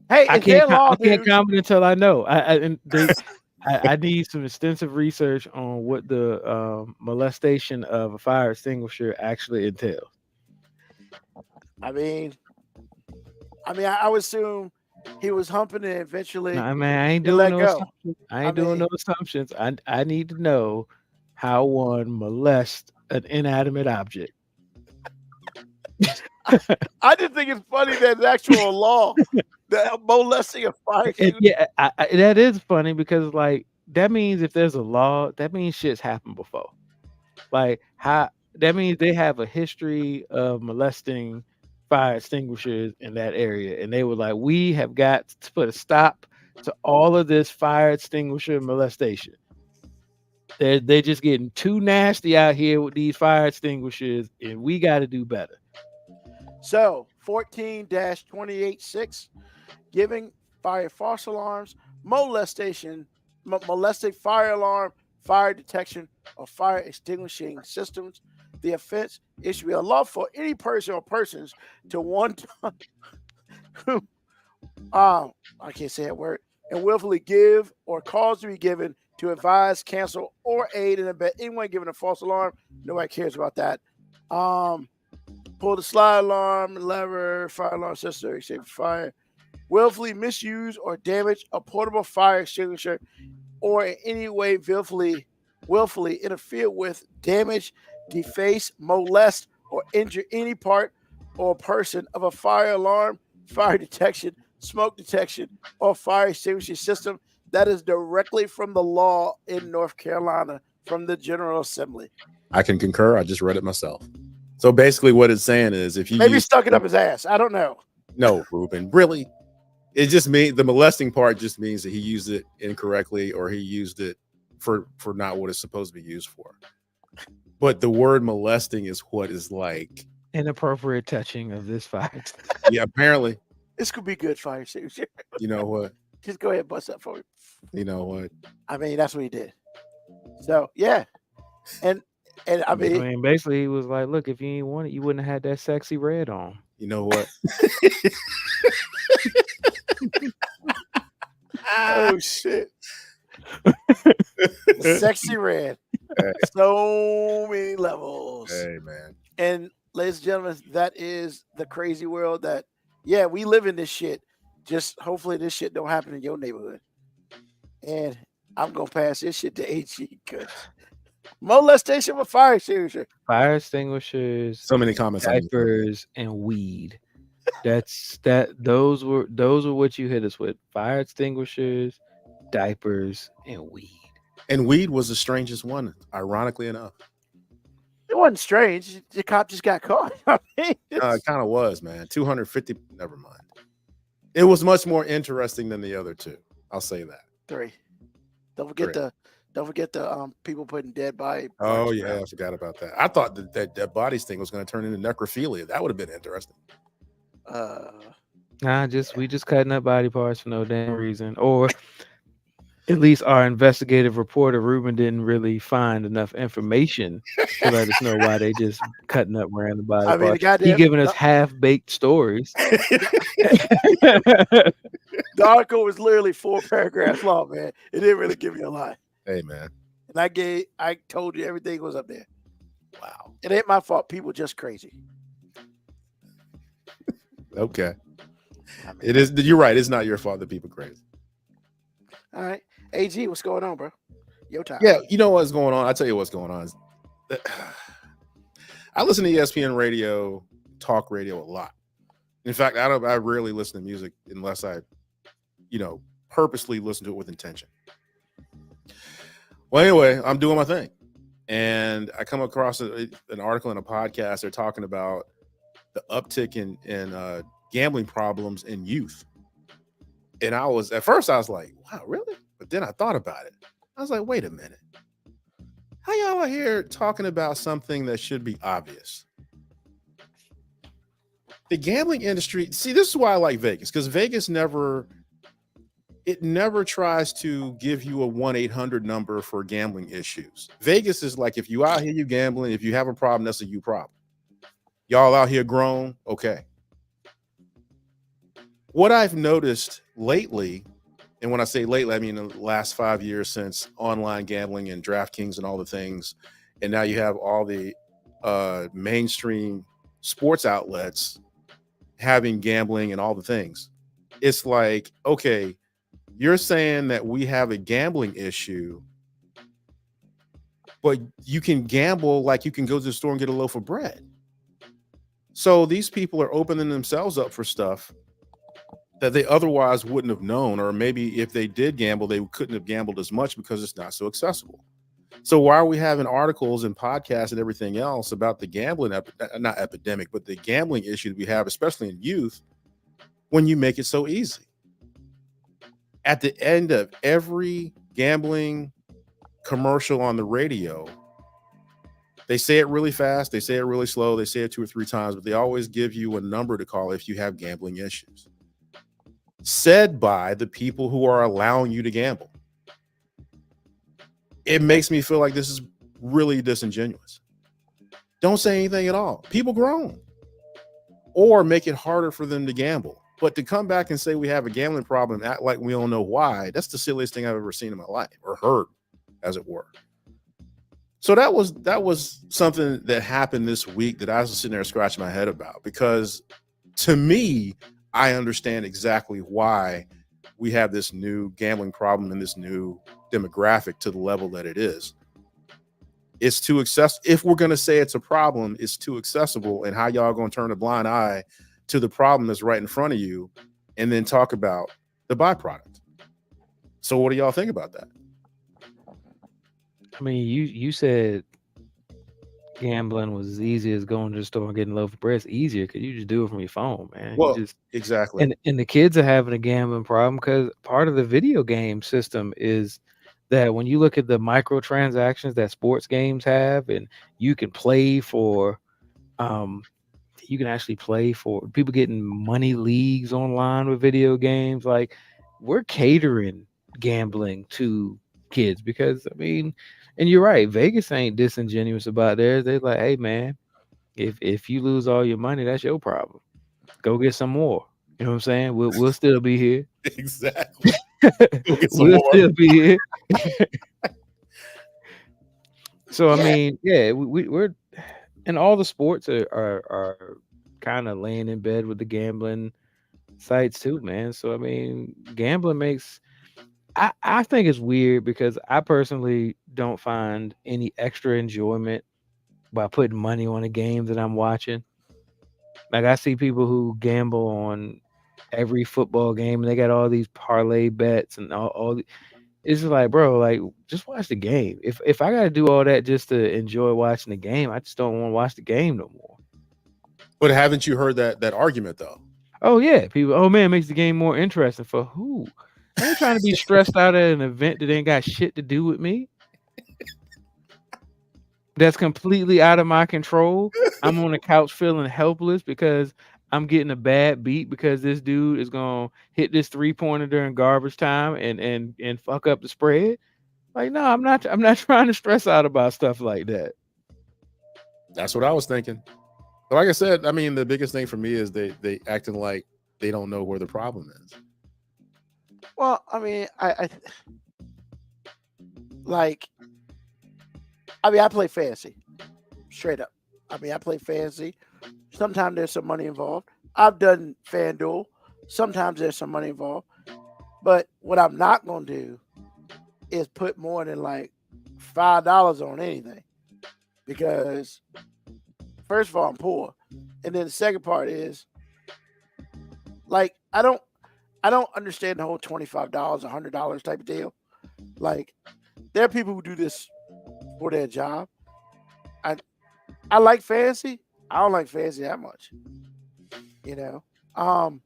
Hey, I in their law, I can't dude, comment until I know. I need some extensive research on what the molestation of a fire extinguisher actually entails. I mean, I would assume he was humping it eventually. No, I mean, I ain't You doing let no go. assumptions. I ain't doing no assumptions. I need to know how one molests an inanimate object. I just think it's funny that it's actual law that molesting a fire extinguisher. That is funny because like that means if there's a law, that means shit's happened before. Like how that means they have a history of molesting fire extinguishers in that area, and they were like, we have got to put a stop to all of this fire extinguisher molestation. They're just getting too nasty out here with these fire extinguishers, and we got to do better. So 14-286, giving fire false alarms, molesting fire alarm, fire detection, or fire extinguishing systems. The offense is to be unlawful for any person or persons to one time I can't say that word, and willfully give or cause to be given to advise, cancel, or aid and abet anyone giving a false alarm. Nobody cares about that. Pull the slide alarm, lever, fire alarm system, extinguish fire. Willfully misuse or damage a portable fire extinguisher, or in any way willfully interfere with, damage, deface, molest, or injure any part or person of a fire alarm, fire detection, smoke detection, or fire extinguishing system. That is directly from the law in North Carolina from the General Assembly. I can concur. I just read it myself. So basically, what it's saying is, if you Maybe he stuck it up his ass. I don't know. no, Ruben, really, it just means the molesting part just means that he used it incorrectly or he used it for not what it's supposed to be used for. But the word molesting is what is like Inappropriate touching of this fight. yeah, apparently. This could be good fire extinguisher. You know what? Just go ahead and bust that for me. You know what? I mean, that's what he did. So yeah, and I I mean, mean, basically, he was like, "Look, if you ain't want it, you wouldn't have had that sexy red on." You know what? oh shit, sexy red. Hey. So many levels. Hey man. And ladies and gentlemen, that is the crazy world that, yeah, we live in this shit. Just hopefully this shit don't happen in your neighborhood. And I'm going to pass this shit to AG because molestation with fire extinguisher. Fire extinguishers, So many comments. diapers, and weed. Those were what you hit us with. Fire extinguishers, diapers, and weed. And weed was the strangest one, ironically enough. It wasn't strange. The cop just got caught. I mean, It kind of was, man. 250. Never mind. It was much more interesting than the other two. I'll say that. 3. Don't forget the people putting dead body. Oh parts yeah, around. I forgot about that. I thought that bodies thing was going to turn into necrophilia. That would have been interesting. We just cutting up body parts for no damn reason, or at least our investigative reporter Ruben didn't really find enough information to let us know why they just cutting up random body I mean, the parts. He goddamn giving us half-baked stories. the article was literally 4 paragraphs long, man. It didn't really give me a lot. Hey man. And I told you everything was up there. Wow. It ain't my fault. People just crazy. Okay. I mean, It is. You're right. It's not your fault that people crazy. all right. AG, what's going on, bro? Your time. Yeah, you know what's going on. I'll tell you what's going on. I listen to ESPN radio, talk radio a lot. In fact, I rarely listen to music unless I, purposely listen to it with intention. Well, anyway, I'm doing my thing. And I come across an article in a podcast. They're talking about the uptick in gambling problems in youth. And at first I was like, wow, really? But then I thought about it. I was like, wait a minute. How y'all are here talking about something that should be obvious? The gambling industry, see, this is why I like Vegas, because Vegas never tries to give you a 1-800 number for gambling issues. Vegas is like, if you out here, you gambling, if you have a problem, that's a you problem. Y'all out here grown, okay. What I've noticed lately, and when I say lately, I mean the last 5 years since online gambling and DraftKings and all the things, and now you have all the mainstream sports outlets having gambling and all the things. It's like, okay, you're saying that we have a gambling issue, but you can gamble like you can go to the store and get a loaf of bread. So these people are opening themselves up for stuff that they otherwise wouldn't have known, or maybe if they did gamble, they couldn't have gambled as much because it's not so accessible. So why are we having articles and podcasts and everything else about the gambling, not epidemic, but the gambling issue that we have, especially in youth, when you make it so easy? At the end of every gambling commercial on the radio, they say it really fast, they say it really slow, they say it 2 or 3 times, but they always give you a number to call if you have gambling issues. Said by the people who are allowing you to gamble. It makes me feel like this is really disingenuous. Don't say anything at all. People grown. Or make it harder for them to gamble. But to come back and say we have a gambling problem and act like we don't know why, that's the silliest thing I've ever seen in my life, or heard, as it were. So that was something that happened this week that I was sitting there scratching my head about, because to me, I understand exactly why we have this new gambling problem and this new demographic to the level that it is. It's too accessible. If we're going to say it's a problem, it's too accessible. And how y'all going to turn a blind eye to the problem that's right in front of you and then talk about the byproduct? So what do y'all think about that? I mean, you said gambling was as easy as going to the store and getting a loaf of bread. It's easier because you just do it from your phone, man. You Well, just exactly. and the kids are having a gambling problem because part of the video game system is that when you look at the microtransactions that sports games have, and you can play for, you can actually play for people getting money leagues online with video games. Like we're catering gambling to kids because I mean, and you're right, Vegas ain't disingenuous about theirs. They're like, hey man, if you lose all your money, that's your problem. Go get some more. You know what I'm saying? We'll still be here. Exactly. Go get some We'll more. still be here. So I Yeah. mean, yeah, we're and all the sports are kind of laying in bed with the gambling sites too, man. So I mean, gambling makes I think it's weird because I personally don't find any extra enjoyment by putting money on a game that I'm watching. Like I see people who gamble on every football game and they got all these parlay bets and it's just like, bro, like just watch the game. If I gotta do all that just to enjoy watching the game, I just don't want to watch the game no more. But haven't you heard that argument though? Oh yeah, people. Oh man, it makes the game more interesting for who? I ain't trying to be stressed out at an event that ain't got shit to do with me. That's completely out of my control. I'm on the couch feeling helpless because I'm getting a bad beat because this dude is gonna hit this 3-pointer during garbage time and fuck up the spread. Like, no, I'm not trying to stress out about stuff like that. That's what I was thinking. But like I said, I mean, the biggest thing for me is they acting like they don't know where the problem is. Well, I mean, I like. I mean, I play fantasy, straight up. I mean, I play fantasy. Sometimes there's some money involved. I've done FanDuel. Sometimes there's some money involved. But what I'm not gonna do is put more than like $5 on anything, because first of all, I'm poor, and then the second part is like I don't understand the whole $25, $100 type of deal. Like there are people who do this for their job. I like fantasy. I don't like fantasy that much. You know. And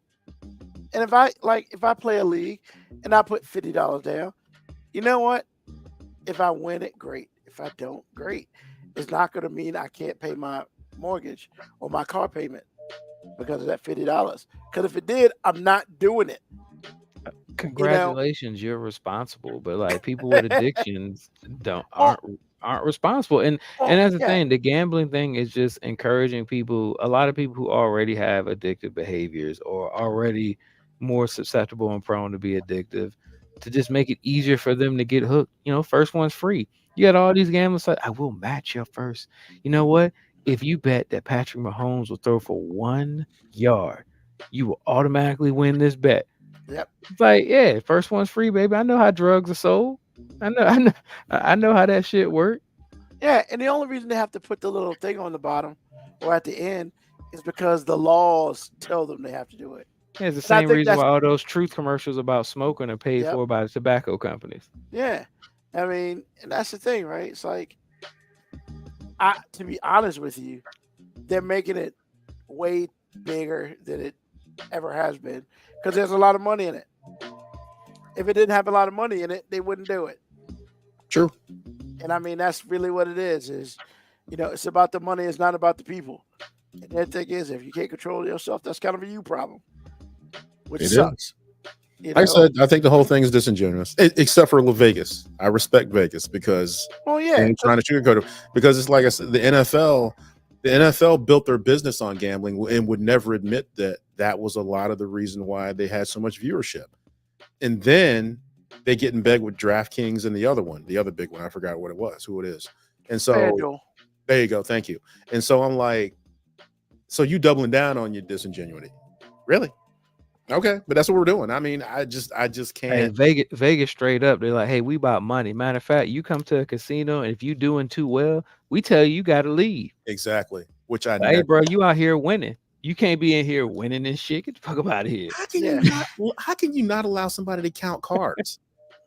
if I play a league and I put $50 down, you know what? If I win it, great. If I don't, great. It's not gonna mean I can't pay my mortgage or my car payment because of that $50. Because if it did, I'm not doing it. Congratulations, you're responsible. But like people with addictions aren't responsible. And that's the thing. The gambling thing is just encouraging people, a lot of people who already have addictive behaviors or already more susceptible and prone to be addictive, to just make it easier for them to get hooked. You know, first one's free. You got all these gamblers like, I will match your first. You know what? If you bet that Patrick Mahomes will throw for 1 yard, you will automatically win this bet. Yep. It's like, yeah, first one's free, baby. I know how drugs are sold. I know how that shit works. Yeah, and the only reason they have to put the little thing on the bottom or at the end is because the laws tell them they have to do it. Yeah, it's the same reason why all those truth commercials about smoking are paid for by the tobacco companies. Yeah. I mean, and that's the thing, right? It's like, to be honest with you, they're making it way bigger than it ever has been because there's a lot of money in it. If it didn't have a lot of money in it, they wouldn't do it. True. And I mean, that's really what it is, you know, it's about the money. It's not about the people. And the thing is, if you can't control yourself, that's kind of a you problem, which sucks. You know? Like I said, I think the whole thing is disingenuous, except for Vegas. I respect Vegas because they're trying to sugarcoat it. Because it's like I said, the NFL built their business on gambling and would never admit that was a lot of the reason why they had so much viewership. And then they get in bed with DraftKings and the other big one. I forgot what it was, who it is. And so there you go. Thank you. And so I'm like, so you doubling down on your disingenuity. Really? Okay. But that's what we're doing. I mean, I just can't. Hey, Vegas straight up. They're like, hey, we about money. Matter of fact, you come to a casino and if you doing too well, we tell you got to leave. Exactly. Which I hey, bro, you out here winning. You can't be in here winning this shit. Get the fuck up out of here. How can you not allow somebody to count cards?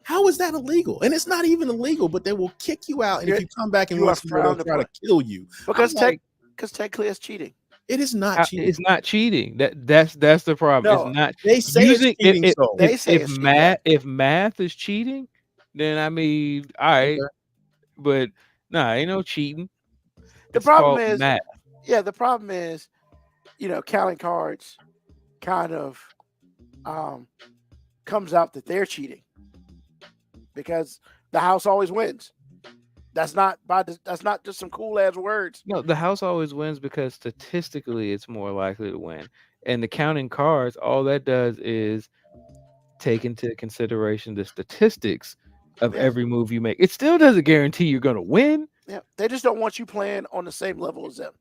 How is that illegal? And it's not even illegal, but they will kick you out. And if you come back and you are listen, they'll frowned try to upon. kill you. Because I'm like, technically it's cheating. it is not cheating. It's not cheating. That's the problem. No, It's not. They say Using it's cheating. So They say it's cheating. if math is cheating, then I mean, all right, Okay. but nah, ain't no cheating. The It's problem called is, math. the problem is, counting cards kind of comes out that they're cheating because the house always wins. That's not just some cool ass words. No, the house always wins because statistically it's more likely to win. And the counting cards, all that does is take into consideration the statistics of Yeah. every move you make. It still doesn't guarantee you're gonna win. Yeah, they just don't want you playing on the same level as them.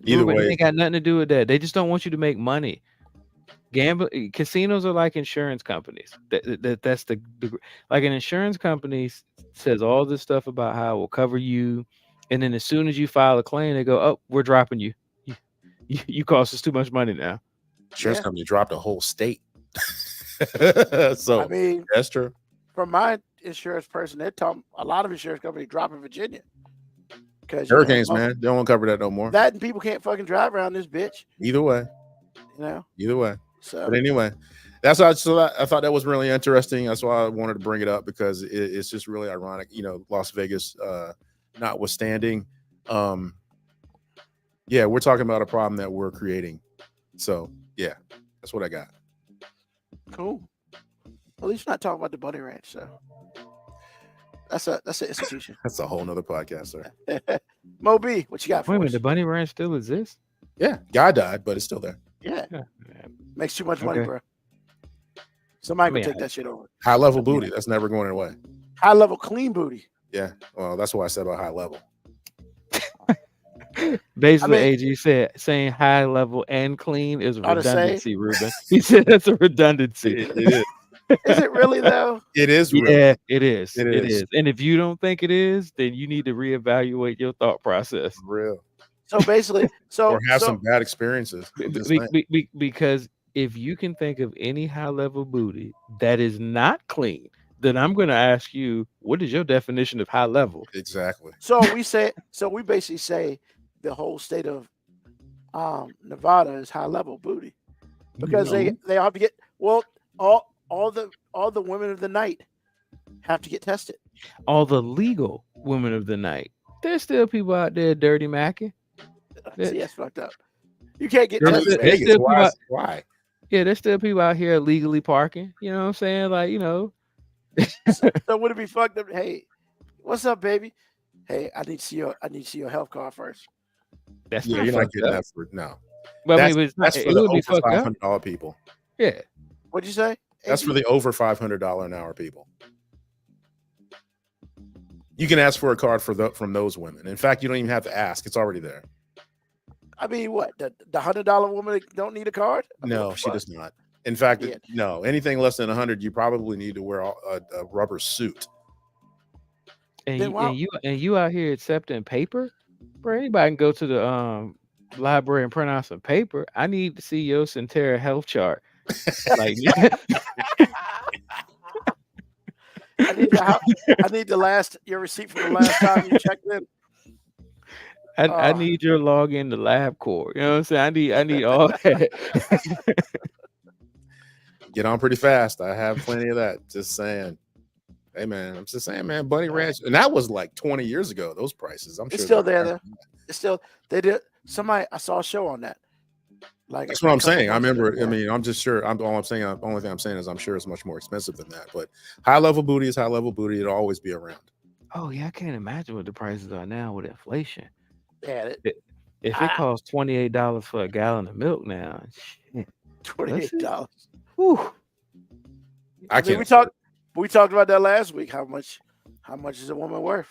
Either Ruben, it way. ain't got nothing to do with that. They just don't want you to make money. Casinos are like insurance companies. That's the like an insurance company says all this stuff about how it will cover you, and then as soon as you file a claim, they go, "Oh, we're dropping you. You cost us too much money now." insurance Yeah. company dropped a whole state. So I mean, that's true. from my insurance person, they tell a lot of insurance companies drop in Virginia because Hurricanes, man, they don't cover that no more. That and people can't fucking drive around this bitch. Either way. Either way. So But anyway, that's why I thought that was really interesting. That's why I wanted to bring it up because it's just really ironic, Las Vegas notwithstanding. Yeah, we're talking about a problem that we're creating. So yeah, that's what I got. cool. At least we're not talking about the Bunny Ranch. So that's an institution. That's a whole nother podcast, sir. Mo B, what you got Wait for a us? minute, the Bunny Ranch still exists? Yeah, guy died, but it's still there. Yeah, Yeah. makes too much money, Okay. bro. Somebody I mean, can take that shit over. High level booty. That's never going away. High level clean booty. Yeah. Well, that's what I said about high level. Basically, I mean- AG said saying high level and clean is a Are the same? redundancy, Ruben. He said that's a redundancy. It is. Is it really though? It is real. Yeah, it is. It It is. is. And if you don't think it is, then you need to reevaluate your thought process. Real. So basically, Or have some bad experiences. I'm just saying. Because if you can think of any high level booty that is not clean, then I'm going to ask you, what is your definition of high level? Exactly. So we basically say the whole state of Nevada is high level booty because they all have to get all the women of the night have to get tested. All the legal women of the night. There's still people out there dirty macking. Yeah. See, that's fucked up. You can't get There's tested. still- Vegas. still Why? people- Why? Yeah, there's still people out here legally parking. You know what I'm saying? Like, So would it be fucked up? Hey, what's up, baby? Hey, I need to see your health card first. that's Yeah, not you're not fucked getting up. that for no. But I That's, mean, that's it for the would be over fucked up. $500 people. Yeah. What'd you say? That's for the over $500 an hour people. You can ask for a card from those women. In fact, you don't even have to ask; it's already there. I mean, what the $100 woman don't need a card? I mean, No, what the she fuck? does not. In fact, Yeah. no. Anything less than 100, you probably need to wear a rubber suit. And Then you, why- and you out here accepting paper, bro? Anybody can go to the library and print out some paper. I need to see your Centera health chart. Like, I need your receipt from the last time you checked in. I Oh. need your login to LabCorp. You know what I'm saying? I need all that. Get on pretty fast. I have plenty of that. Just saying. Hey man, I'm just saying, man. Bunny Ranch, and that was like 20 years ago. Those prices, I'm It's sure still they're- there, though. It's still they did. Somebody I saw a show on that. Like That's a what I'm couple saying. I months ago, remember. yeah. I mean, I'm just sure. Only thing I'm saying is I'm sure it's much more expensive than that. But high level booty is high level booty. It'll always be around. Oh yeah, I can't imagine what the prices are now with inflation. Yeah, If it costs $28 for a gallon of milk now, shit. $28. Whew. I mean, can't. we talked about that last week. How much is a woman worth?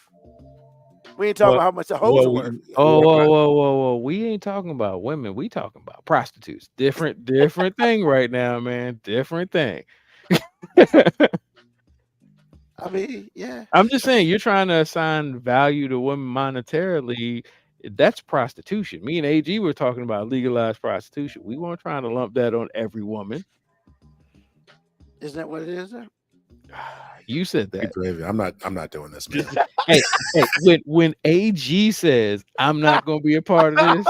We ain't talking Well- about how much a hoes are well, worth. Oh, Well, whoa. We ain't talking about women. We talking about prostitutes. Different thing right now, man. Different thing. I mean, yeah. I'm just saying, you're trying to assign value to women monetarily. That's prostitution. Me and AG were talking about legalized prostitution. We weren't trying to lump that on every woman. Isn't that what it is? Though? You said Good that. gravy. I'm not doing this, man. Hey, when AG says I'm not going to be a part of this,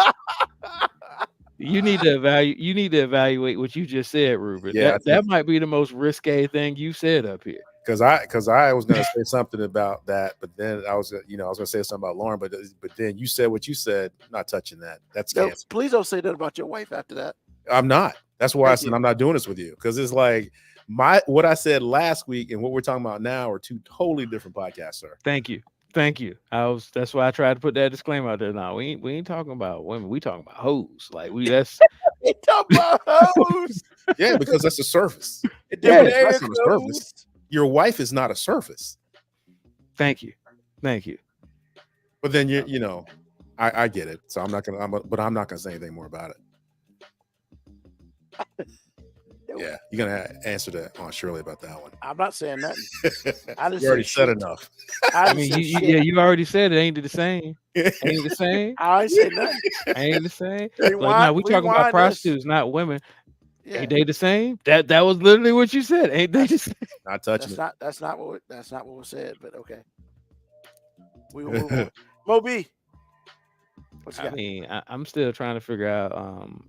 you need to evaluate what you just said, Ruben. Yeah, That might be the most risque thing you said up here. because I was gonna say something about that, but then I was gonna say something about Lauren, but then you said what you said. Not touching that. That's No, canceled. please don't say that about your wife after that. I'm not. That's why I Thank said you. I'm not doing this with you, because it's like what I said last week and what we're talking about now are two totally different podcasts, sir. Thank you. That's why I tried to put that disclaimer out there. Now we ain't talking about women. We talking about hoes. Like that's They talk about hoes. Yeah, because that's a surface. Yeah, That's not a surface. Your wife is not a surface. thank you. But then I get it. So I'm not gonna say anything more about it. Yeah, you're gonna answer that on Shirley about that one. I'm not saying nothing. I didn't You already say said shit. enough. I mean, you already said it ain't the same. Ain't it the same? I ain't say nothing. Ain't the same. Rewind- Like, no, we talking about rewind this. prostitutes, not women. Yeah, Ain't they the same? That was literally what you said. Ain't they the same? Not touching that's not what was said. But okay, we will move on. Mo B, what you I got? mean, I'm still trying to figure out.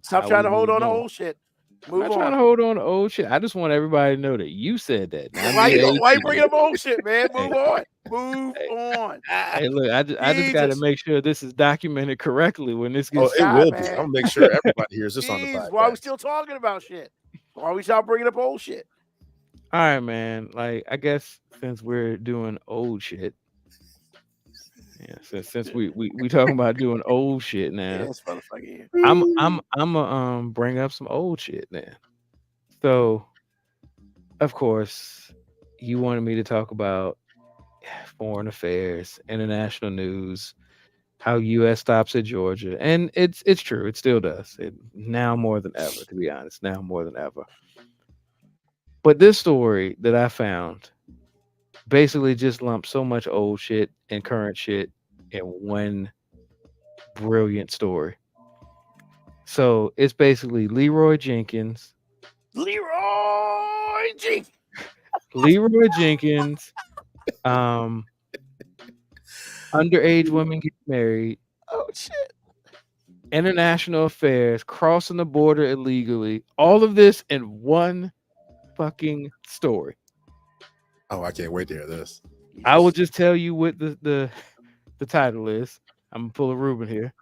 Stop how trying we to hold move on to old shit. I'm Move not trying to on. hold on to old shit. I just want everybody to know that you said that. Not Why me, you AG. bringing up old shit, man? Hey. Move on. Move Hey. on. Hey, look, I just got to Jesus. make sure this is documented correctly when this Oh, gets. it God, will be. man. I'm gonna make sure everybody hears this on the Jeez, podcast. why are we still talking about shit? Why are we stop bringing up old shit? All right, man. Like, I guess since we're doing old shit, yeah. Since we talking about doing old shit now, Yeah, this motherfucker here. I'm gonna bring up some old shit now. So, of course, you wanted me to talk about foreign affairs, international news, how U.S. stops at Georgia, and it's true. It still does. Now more than ever, to be honest. Now more than ever. But this story that I found basically just lumps so much old shit and current shit in one brilliant story. So it's basically Leroy Jenkins. Leroy Jenkins. Leroy Jenkins, underage women get married, Oh shit. international affairs, crossing the border illegally, all of this in one fucking story. Oh, I can't wait to hear this. I will just tell you what the title is. I'm gonna pull a Ruben here.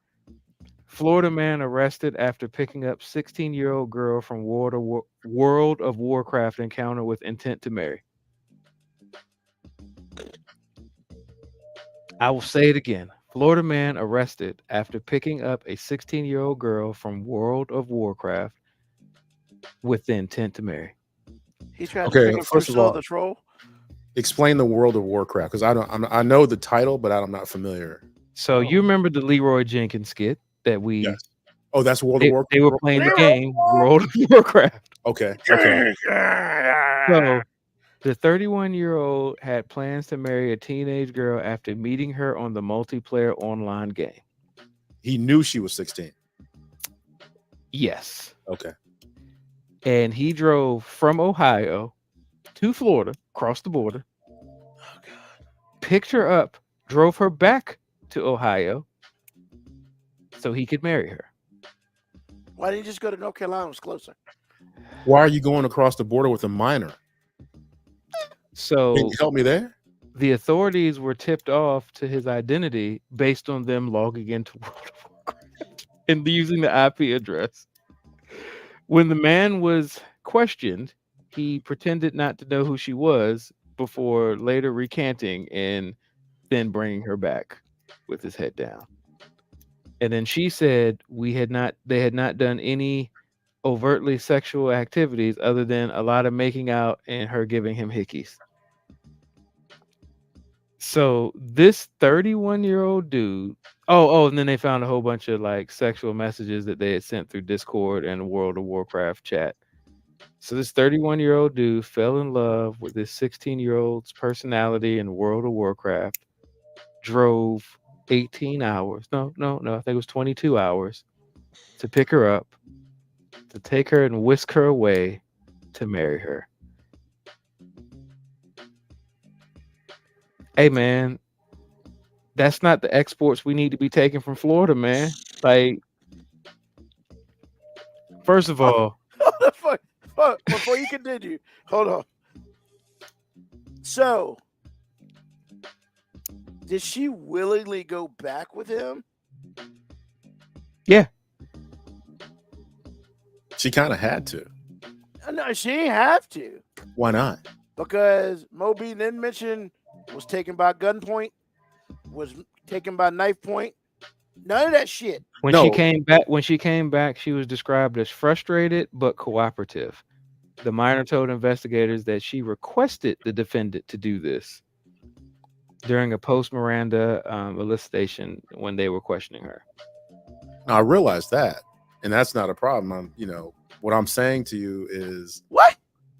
Florida man arrested after picking up 16-year-old girl from World of Warcraft encounter with intent to marry. I will say it again. Florida man arrested after picking up a 16-year-old girl from World of Warcraft with the intent to marry. He's trying Okay, to pick up first of Crusoe all- the troll. Explain the World of Warcraft, because I know the title, but I'm not familiar. So you remember the Leroy Jenkins skit that we Yes. Oh, that's World of Warcraft. they were playing the Leroy! game World of Warcraft. Okay. So the 31-year-old had plans to marry a teenage girl after meeting her on the multiplayer online game. He knew she was 16. Yes. Okay. And he drove from Ohio to Florida, crossed the border, picked her up, drove her back to Ohio so he could marry her. Why didn't you just go to North Carolina? It was closer. Why are you going across the border with a minor? So Can you help me there? the authorities were tipped off to his identity based on them logging into World of Warcraft and using the IP address. When the man was questioned, he pretended not to know who she was before later recanting and then bringing her back with his head down. And then she said they had not done any overtly sexual activities other than a lot of making out and her giving him hickeys. So this 31-year-old dude, and then they found a whole bunch of like sexual messages that they had sent through Discord and World of Warcraft chat. So this 31-year-old dude fell in love with this 16-year-old's personality in World of Warcraft, drove 18 hours. No, I think it was 22 hours to pick her up, to take her and whisk her away to marry her. Hey man, that's not the exports we need to be taking from Florida, man. Like, first of all, Fuck, before you continue, hold on. So, did she willingly go back with him? yeah, She kind of had to. No, she ain't have to, Why not? because Moby didn't mention was taken by gunpoint, was taken by knife point. None of that shit. when No. she came back, she was described as frustrated but cooperative. The minor told investigators that she requested the defendant to do this during a post Miranda elicitation when they were questioning her. Now, I realize that, and that's not a problem. What I'm saying to you is What?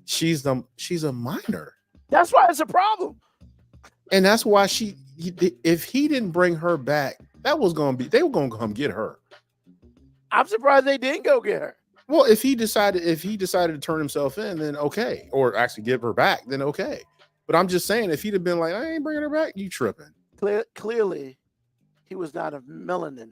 she's a minor, That's why it's a problem. and that's why if he didn't bring her back, they were going to come get her. I'm surprised they didn't go get her. Well, if he decided to turn himself in, then okay, or actually give her back, then okay. But I'm just saying, if he'd have been like, I ain't bringing her back, you tripping. Clearly, he was not of melanin.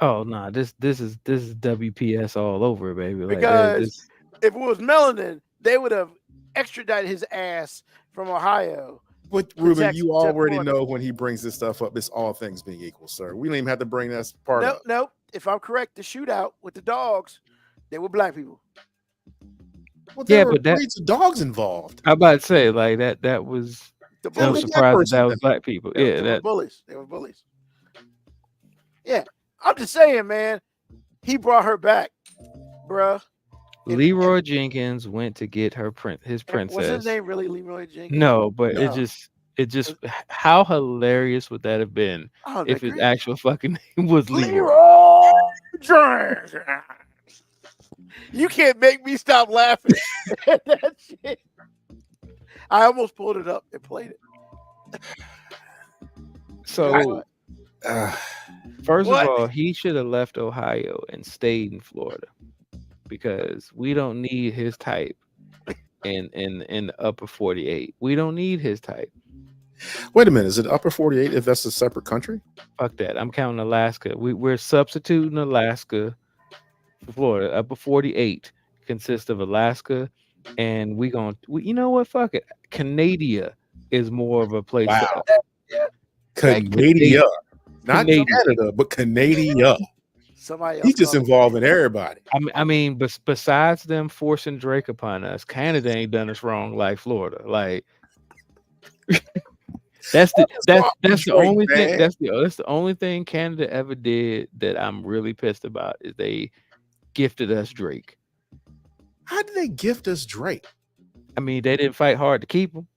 Oh no, this is WPS all over, baby. Like, Because if it was melanin, they would have extradited his ass from Ohio. But Ruben, Texas you to already Florida. know when he brings this stuff up, it's all things being equal, sir. We don't even have to bring that part up. Nope. If I'm correct, the shootout with the dogs, they were black people. Well, there Yeah, were but that- breeds of dogs involved. I'm about to say, like, that was The Yeah, no but bullies. that surprise person that was then. black people. They Yeah, were that bullies. They were bullies. Yeah, I'm just saying, man. He brought her back, bruh. And- Leroy Jenkins went to get his and princess. Was his name really Leroy Jenkins? No, but No. it just how hilarious would that have been Oh, if his great. actual fucking name was Leroy? Leroy Jenkins. You can't make me stop laughing at that shit. I almost pulled it up and played it. So Uh, first What? of all, he should have left Ohio and stayed in Florida because we don't need his type in the upper 48. We don't need his type. wait a minute, is it upper 48 if that's a separate country? Fuck that. I'm counting Alaska. We're substituting Alaska for Florida. Upper 48 consists of Alaska, and you know what? Fuck it. Canada is more of a place. Wow. Like, Canada. Not Canada. Canada, but Canada. Somebody else. He's just called it. involving everybody. I mean, besides them forcing Drake upon us, Canada ain't done us wrong like Florida. Like that's the Detroit, only thing man? that's the only thing Canada ever did that I'm really pissed about is they gifted us Drake. How did they gift us Drake? I mean, they didn't fight hard to keep him.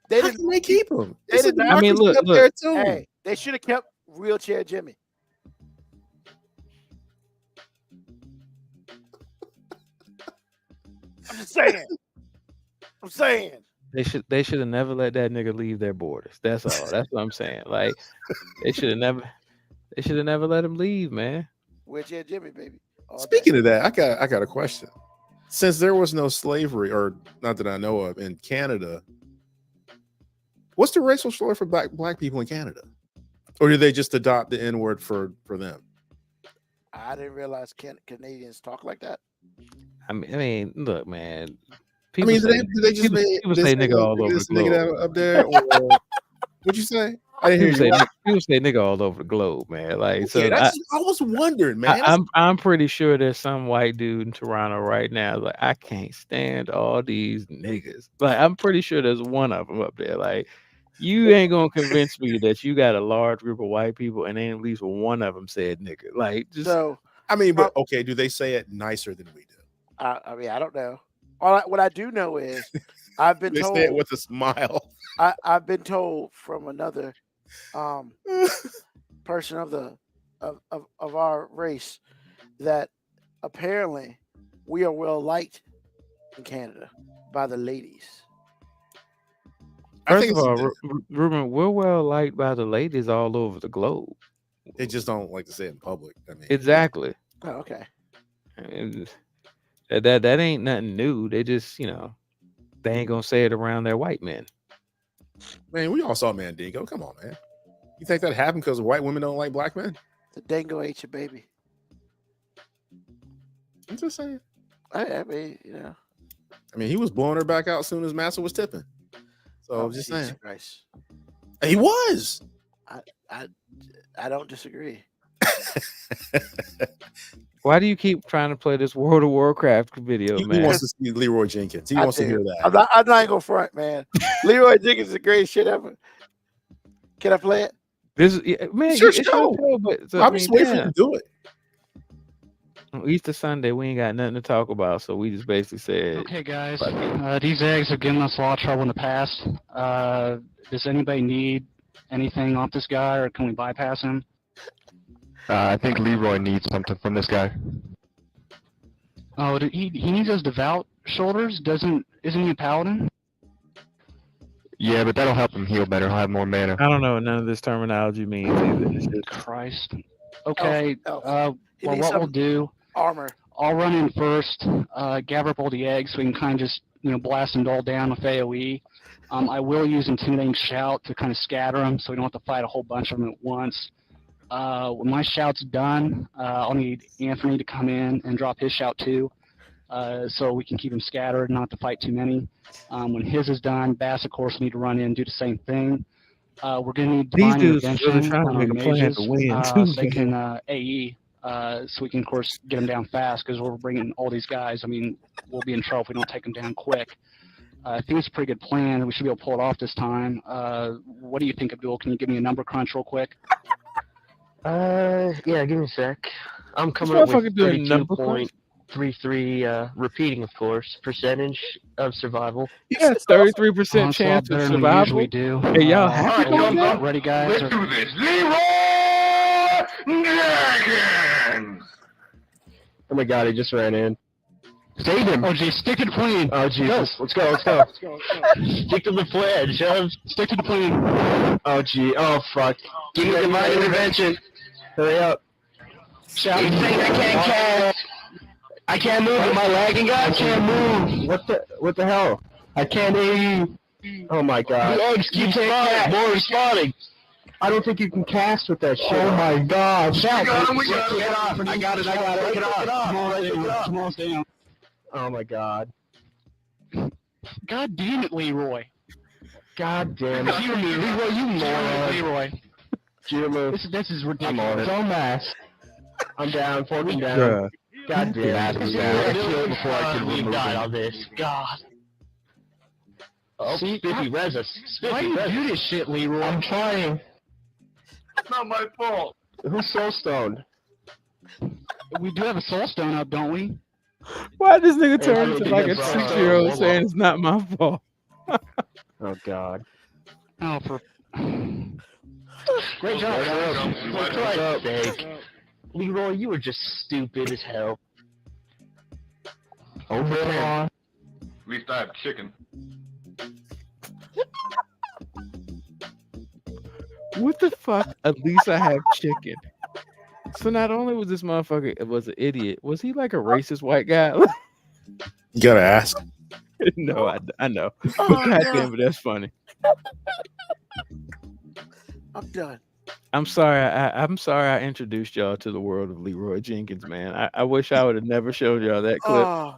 They How didn't. can they keep him? they It's a did not- I mean, democracy look. up there too. Hey, they should have kept Wheelchair Jimmy. I'm just saying. I'm saying. They should have never let that nigga leave their borders. That's all. That's what I'm saying. Like they should have never let him leave, man. Wheelchair Jimmy, baby. All day. Speaking of that, I got a question. Since there was no slavery, or not that I know of, in Canada, what's the racial story for black people in Canada? Or did they just adopt the N-word for them? I didn't realize Canadians talk like that. I mean, look, man. I mean, say- did they just people- make people say nigga all over the this nigga globe. that up there? Or, what'd you say? I didn't People hear say, you. people say nigga all over the globe, man. Like, so Yeah, I was wondering, man. I'm pretty sure there's some white dude in Toronto right now. Like, I can't stand all these niggas. Like, I'm pretty sure there's one of them up there. Like, you ain't gonna convince me that you got a large group of white people and ain't at least one of them said nigga. Like, just So I mean, but okay, do they say it nicer than we do? I mean, I don't know. What I do know is I've been They told say it with a smile. I've been told from another person of our race that apparently we are well liked in Canada by the ladies. I first think of it's- all, Ruben, we're well liked by the ladies all over the globe. they just don't like to say it in public. I mean, Exactly. Oh, okay. And that ain't nothing new. They just, they ain't gonna say it around their white men. Man, we all saw Mandingo. Come on, man. You think that happened because white women don't like black men? The dingo ate your baby. I'm just saying. I mean, you know. I mean, he was blowing her back out as soon as Massa was tipping. So I'm just Jesus saying. Christ. He was. I don't disagree. Why do you keep trying to play this World of Warcraft video, He man? wants to see Leroy Jenkins. He I wants to do. hear that. I'm not even gonna front, man. Leroy Jenkins is the greatest shit ever. Can I play it? This is yeah, man. It's your it's show. but so, I'm just waiting for you to do it. on Easter Sunday, we ain't got nothing to talk about, so we just basically said, Okay, guys. These eggs have given us a lot of trouble in the past. Does anybody need anything off this guy, or can we bypass him? I think Leroy needs something from this guy. Oh, he needs those devout shoulders. Isn't he a paladin? Yeah, but that'll help him heal better. He'll have more mana. I don't know what none of this terminology means either. It's just- Christ. Okay. Elf. Well, He needs what we'll some do, armor. I'll run in first, gather up all the eggs so we can kind of just, blast them all down with AoE. I will use Intimidating Shout to kind of scatter them so we don't have to fight a whole bunch of them at once. When my shout's done, I'll need Anthony to come in and drop his shout too, so we can keep them scattered, not to fight too many. When his is done, Bass, of course, will need to run in and do the same thing. We're going to need These Divine dudes Intervention really trying to on make our a plan mages, to win, so too, they can AE, so we can, of course, get them down fast, because we're bringing all these guys. I mean, we'll be in trouble if we don't take them down quick. I think it's a pretty good plan. We should be able to pull it off this time. What do you think, Abdul? Can you give me a number crunch real quick? Yeah, give me a sec. I'm This coming up with motherfucker doing number crunch? 32.33, repeating, of course, percentage of survival. You got a 33% chance of better than we survival. usually do. Hey, y'all happy Alright, about that? ready, guys? Let's do this. Leroy Jenkins! Oh my god, he just ran in. Save him! Oh, geez, stick to the plan. Oh Jesus, let's go, let's go. Stick to the plan, Shove. Stick to the plan. Oh gee, oh fuck. Give me divine intervention. Hurry up. Shout. You think I can't cast? I can't move. Am I lagging, guys? I can't move. What the hell? I can't hear you. Oh my god. The eggs keep spawning. More respawning. I don't think you can cast with that shit. Oh my god. Shout. We got him, we got him. Get off. I got it. Take it off. Come on, stay down. Oh my god. God damn it, Leroy. God damn it. Leroy, you moron. Leroy. Jimmy. This is I'm ridiculous. on it. Don't mass. I'm down, forking down. Bruh. God damn it. I killed before I could remove on this. God. Oh, See, Spiffy res us. Why do Spiffy you res do us. this shit, Leroy? I'm trying. It's not my fault. Who's soul stoned? We do have a soul stone up, don't we? Why this nigga Hey, turn I into don't like a think that's right. 6-year-old saying it's not my fault? Oh god. Oh, for Great job. For What's Christ's sake. Leroy, you were just stupid as hell. Overhand. At least I have chicken. What the fuck? At least I have chicken. So not only was this motherfucker was an idiot, was he like a racist white guy? You gotta ask. No, I know. Oh, God no. damn it, that's funny. I'm done. I'm sorry. I'm sorry I introduced y'all to the world of Leroy Jenkins, man. I wish I would have never showed y'all that clip. Oh,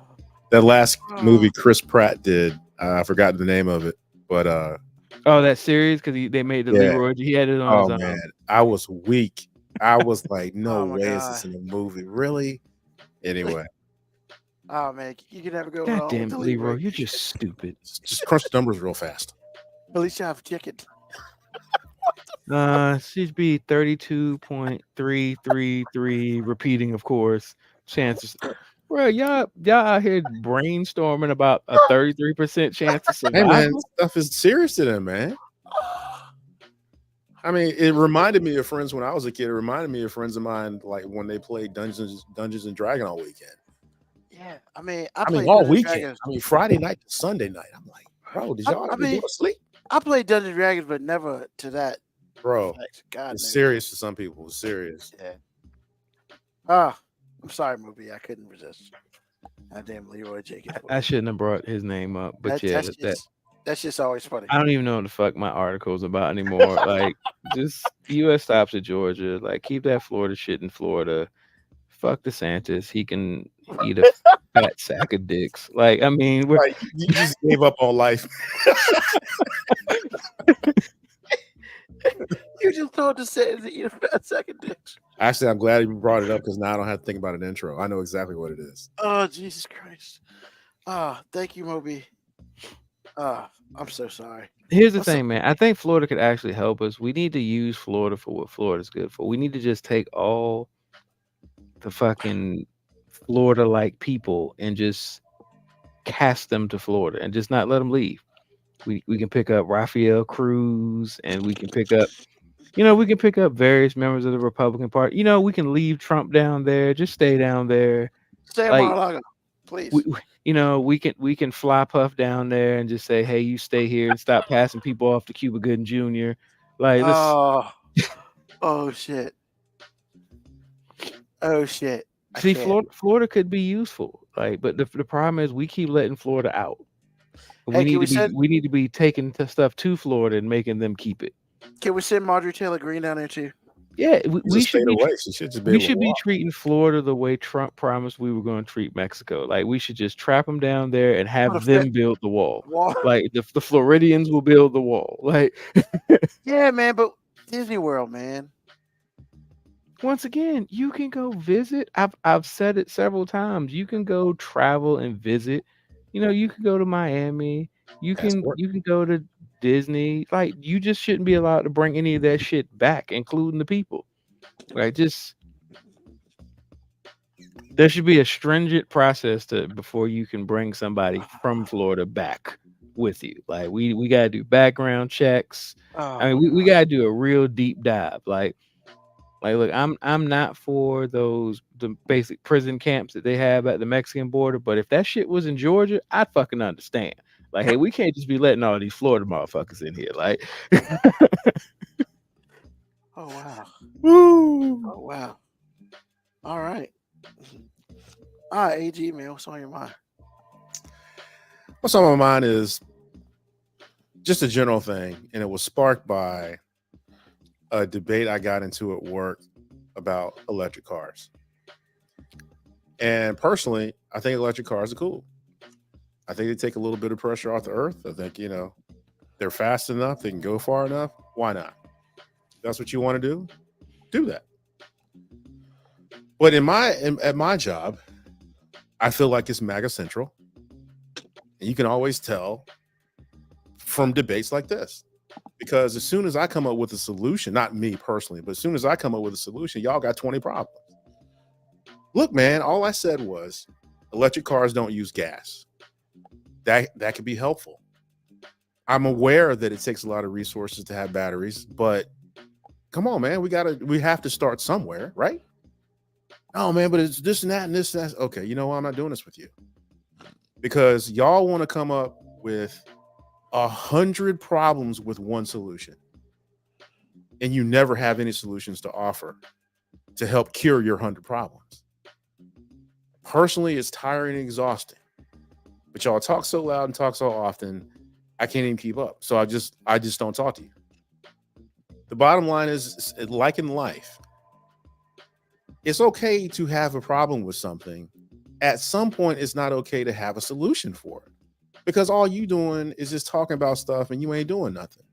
That last movie Chris Pratt did, I forgot the name of it, but Oh, that series because they made the Yeah. Leroy. He had it on oh his own. man, I was weak. I was like, no Oh, my way is God. this in a movie, really? Anyway, oh man, you can never go God wrong damn with it, the Leroy, you're just stupid. just crunch the numbers real fast. At least you have chicken. She'd be 32.333 repeating, of course. Chances. Bro, y'all out here brainstorming about a 33% chance of Hey survival. man, stuff is serious to them, man. I mean, it reminded me of friends when I was a kid. It reminded me of friends of mine, like when they played Dungeons and Dragons all weekend. Yeah, I mean, I played mean, all Dungeons and weekend. Dragons. I mean, Friday night to Sunday night. I'm like, bro, did y'all I ever mean- go to sleep? I played Dungeons and Dragons, but never to that. Bro, effect. God, it's nigga. serious to some people. It's serious. Yeah. Ah, I'm sorry, movie. I couldn't resist. Goddamn Leroy Jenkins. I shouldn't have brought his name up, but yeah, That's that just- That's just always funny. I don't even know what the fuck my article's about anymore. Like, just U.S. stops at Georgia. Like, keep that Florida shit in Florida. Fuck DeSantis. He can eat a fat sack of dicks. Like, I mean, we're Right, you just gave up on life. You just told the sentence to eat a fat sack of dicks. Actually, I'm glad you brought it up because now I don't have to think about an intro. I know exactly what it is. Oh, Jesus Christ. Thank you, Moby. I'm so sorry. Here's the What's up? thing, man. I think Florida could actually help us. We need to use Florida for what Florida's good for. We need to just take all the fucking Florida-like people and just cast them to Florida and just not let them leave. We can pick up Rafael Cruz, and we can pick up, we can pick up various members of the Republican Party. We can leave Trump down there. Just stay down there. Stay in Like, Mar-a-Lago, please. we can fly Puff down there and just say, hey, you stay here and stop passing people off to Cuba Gooding Jr. Like, let's Oh shit. Oh shit. I see, can't. Florida could be useful. Like, but the problem is we keep letting Florida out. Hey, We need to be taking stuff to Florida and making them keep it. Can we send Marjorie Taylor Greene down there too? Yeah, She's we a should state be. away. She should just be We able to should be walk. treating Florida the way Trump promised we were going to treat Mexico. Like, we should just trap them down there and have What a them fit- build the wall. Wall. Like, the Floridians will build the wall. Like, Yeah, man, but Disney World, man. once again, you can go visit. I've said it several times. You can go travel and visit. You can go to Miami. You can go to Disney. Like, you just shouldn't be allowed to bring any of that shit back, including the people. Like, just there should be a stringent process before you can bring somebody from Florida back with you. Like, we gotta do background checks. I mean, we gotta do a real deep dive. Like, look, I'm not for the basic prison camps that they have at the Mexican border, but if that shit was in Georgia, I'd fucking understand. Like, hey, we can't just be letting all these Florida motherfuckers in here. Like, Oh wow. woo. Oh wow. All right. All right, AG, man, what's on your mind? What's on my mind is just a general thing, and it was sparked by a debate I got into at work about electric cars. And personally, I think electric cars are cool. I think they take a little bit of pressure off the earth. I think, they're fast enough. They can go far enough. Why not? If that's what you want to do that. But at my job, I feel like it's MAGA central. And you can always tell from debates like this. Because as soon as I come up with a solution, not me personally, but as soon as I come up with a solution, y'all got 20 problems. Look, man, all I said was electric cars don't use gas. That could be helpful. I'm aware that it takes a lot of resources to have batteries, but come on, man, we have to start somewhere, right? Oh man, but it's this and that and this and that. Okay, you know what? I'm not doing this with you. Because y'all want to come up with 100 problems with one solution. And you never have any solutions to offer to help cure your 100 problems. Personally, it's tiring and exhausting. But y'all talk so loud and talk so often, I can't even keep up. So I just don't talk to you. The bottom line is, like in life, it's okay to have a problem with something. At some point, it's not okay to have a solution for it. Because all you doing is just talking about stuff and you ain't doing nothing.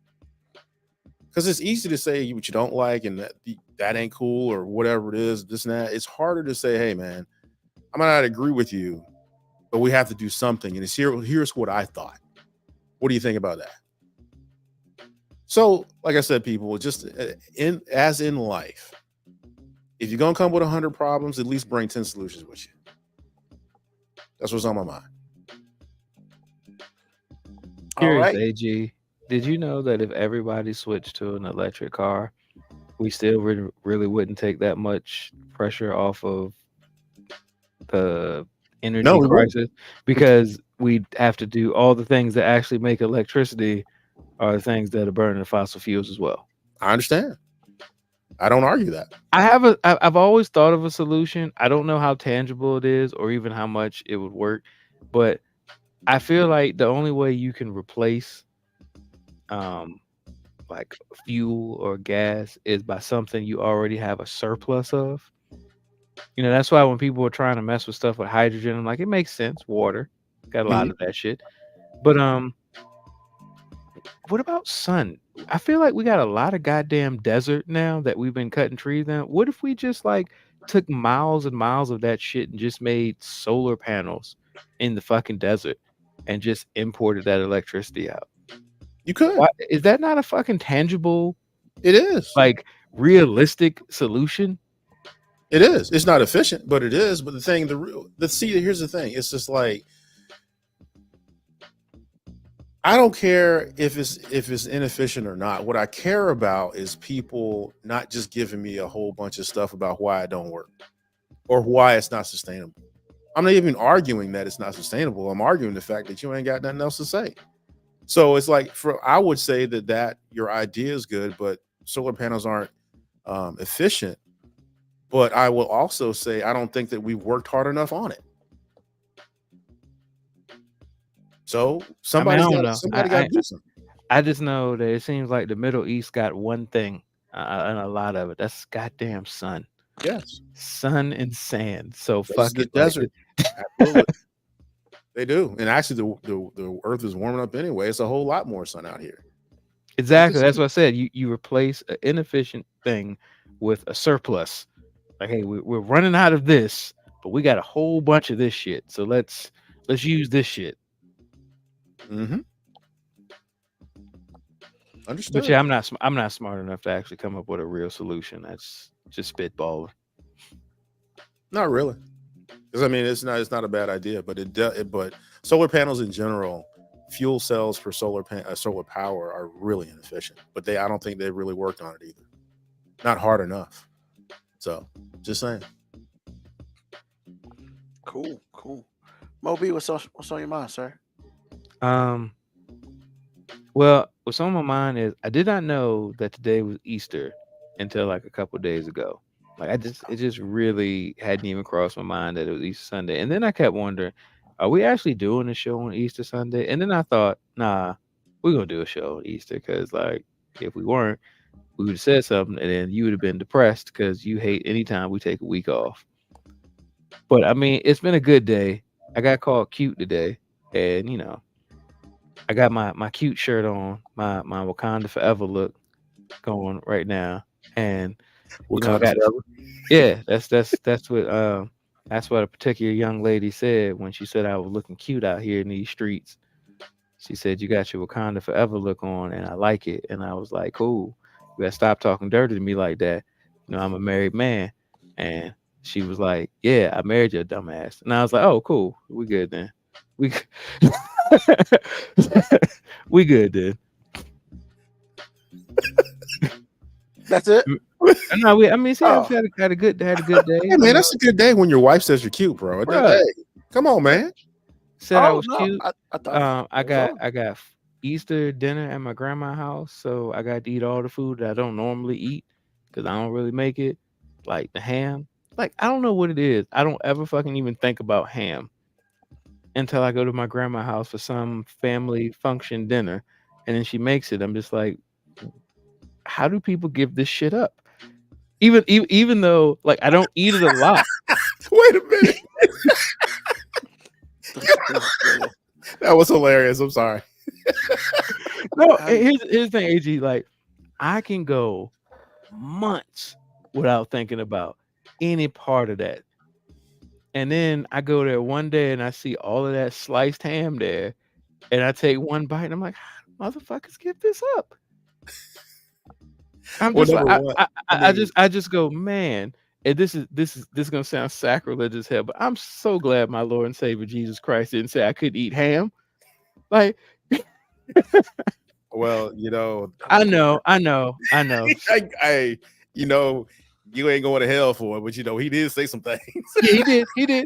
Because it's easy to say what you don't like and that ain't cool or whatever it is, this and that. It's harder to say, hey, man, I might not agree with you, but we have to do something. And here's what I thought. What do you think about that? So, like I said, people, just as in life, if you're going to come with 100 problems, at least bring 10 solutions with you. That's what's on my mind. Curious, right. AG, did you know that if everybody switched to an electric car, we still really wouldn't take that much pressure off of the energy No, we wouldn't. crisis? Because we'd have to do all the things that actually make electricity are the things that are burning fossil fuels as well. I understand. I don't argue that. I've always thought of a solution. I don't know how tangible it is or even how much it would work, but I feel like the only way you can replace like fuel or gas is by something you already have a surplus of. That's why when people are trying to mess with stuff with hydrogen, I'm like, it makes sense. Water got a lot of that shit. But what about sun? I feel like we got a lot of goddamn desert now that we've been cutting trees down. What if we just like took miles and miles of that shit and just made solar panels in the fucking desert and just imported that electricity out? You could. Why, is that not a fucking tangible, It is. like realistic solution? It is. It's not efficient, but it is. But here's the thing. It's just like, I don't care if it's inefficient or not. What I care about is people not just giving me a whole bunch of stuff about why it don't work or why it's not sustainable. I'm not even arguing that it's not sustainable. I'm arguing the fact that you ain't got nothing else to say. So it's like, I would say that your idea is good, but solar panels aren't efficient. But I will also say I don't think that we've worked hard enough on it. So somebody got to do something. I just know that it seems like the Middle East got one thing, and a lot of it. That's goddamn sun. Yes, sun and sand. So this fuck is the it, desert. Absolutely. They do, and actually, the Earth is warming up anyway. It's a whole lot more sun out here. Exactly. That's what I said. You replace an inefficient thing with a surplus. Like, hey, we're running out of this, but we got a whole bunch of this shit. So let's use this shit. Mm-hmm. Understood. But yeah, I'm not smart enough to actually come up with a real solution. That's just spitballing. Not really, because I mean it's not a bad idea, but but solar panels in general, fuel cells for solar power are really inefficient. But I don't think they really worked on it either. Not hard enough. So just saying. Cool. Moby, what's on your mind, sir? Well, what's on my mind is I did not know that today was Easter until like a couple days ago. Like it just really hadn't even crossed my mind that it was Easter Sunday. And then I kept wondering, are we actually doing a show on Easter Sunday? And then I thought, nah, we're gonna do a show on Easter because like if we weren't, we would have said something and then you would have been depressed because you hate anytime we take a week off. But I mean, it's been a good day. I got called cute today, and I got my cute shirt on, my Wakanda Forever look going right now, and that's what a particular young lady said when she said I was looking cute out here in these streets. She said you got your Wakanda Forever look on, and I like it, and I was like, cool. You gotta stop talking dirty to me like that. I'm a married man, and she was like, yeah, I married your dumbass, and I was like, oh, cool, we good then. We good, dude. That's it. No, I've had a good day. Hey man, that's a good day when your wife says you're cute, bro. Hey, come on, man. Said I was cute. I got Easter dinner at my grandma's house, so I got to eat all the food that I don't normally eat because I don't really make it, like the ham. Like I don't know what it is. I don't ever fucking even think about ham until I go to my grandma's house for some family function dinner, and then she makes it. I'm just like, how do people give this shit up? Even though like I don't eat it a lot. Wait a minute. That was hilarious. I'm sorry. No, here's the thing, AG. Like, I can go months without thinking about any part of that. And then I go there one day and I see all of that sliced ham there, and I take one bite and I'm like, how do motherfuckers give this up? I'm just I just go, man. And this is gonna sound sacrilegious as hell, but I'm so glad my Lord and Savior Jesus Christ didn't say I could eat ham. Like, well, I know. I you ain't going to hell for it, but he did say some things. Yeah, he did.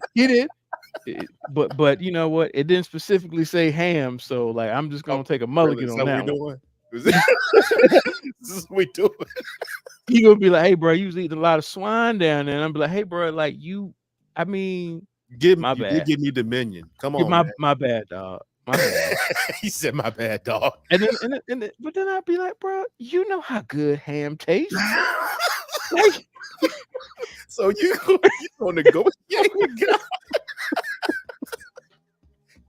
But you know what? It didn't specifically say ham, so like I'm just gonna take a mulligan on that one. This is what we doing. He gonna be like, hey bro, you was eating a lot of swine down there, and I'm be like, hey bro, like you, I mean, give my bad. You give me dominion. Come on, my bad, dog. My bad. He said, "My bad, dog." But then I'd be like, bro, you know how good ham tastes. Like, So you gonna negotiate with God?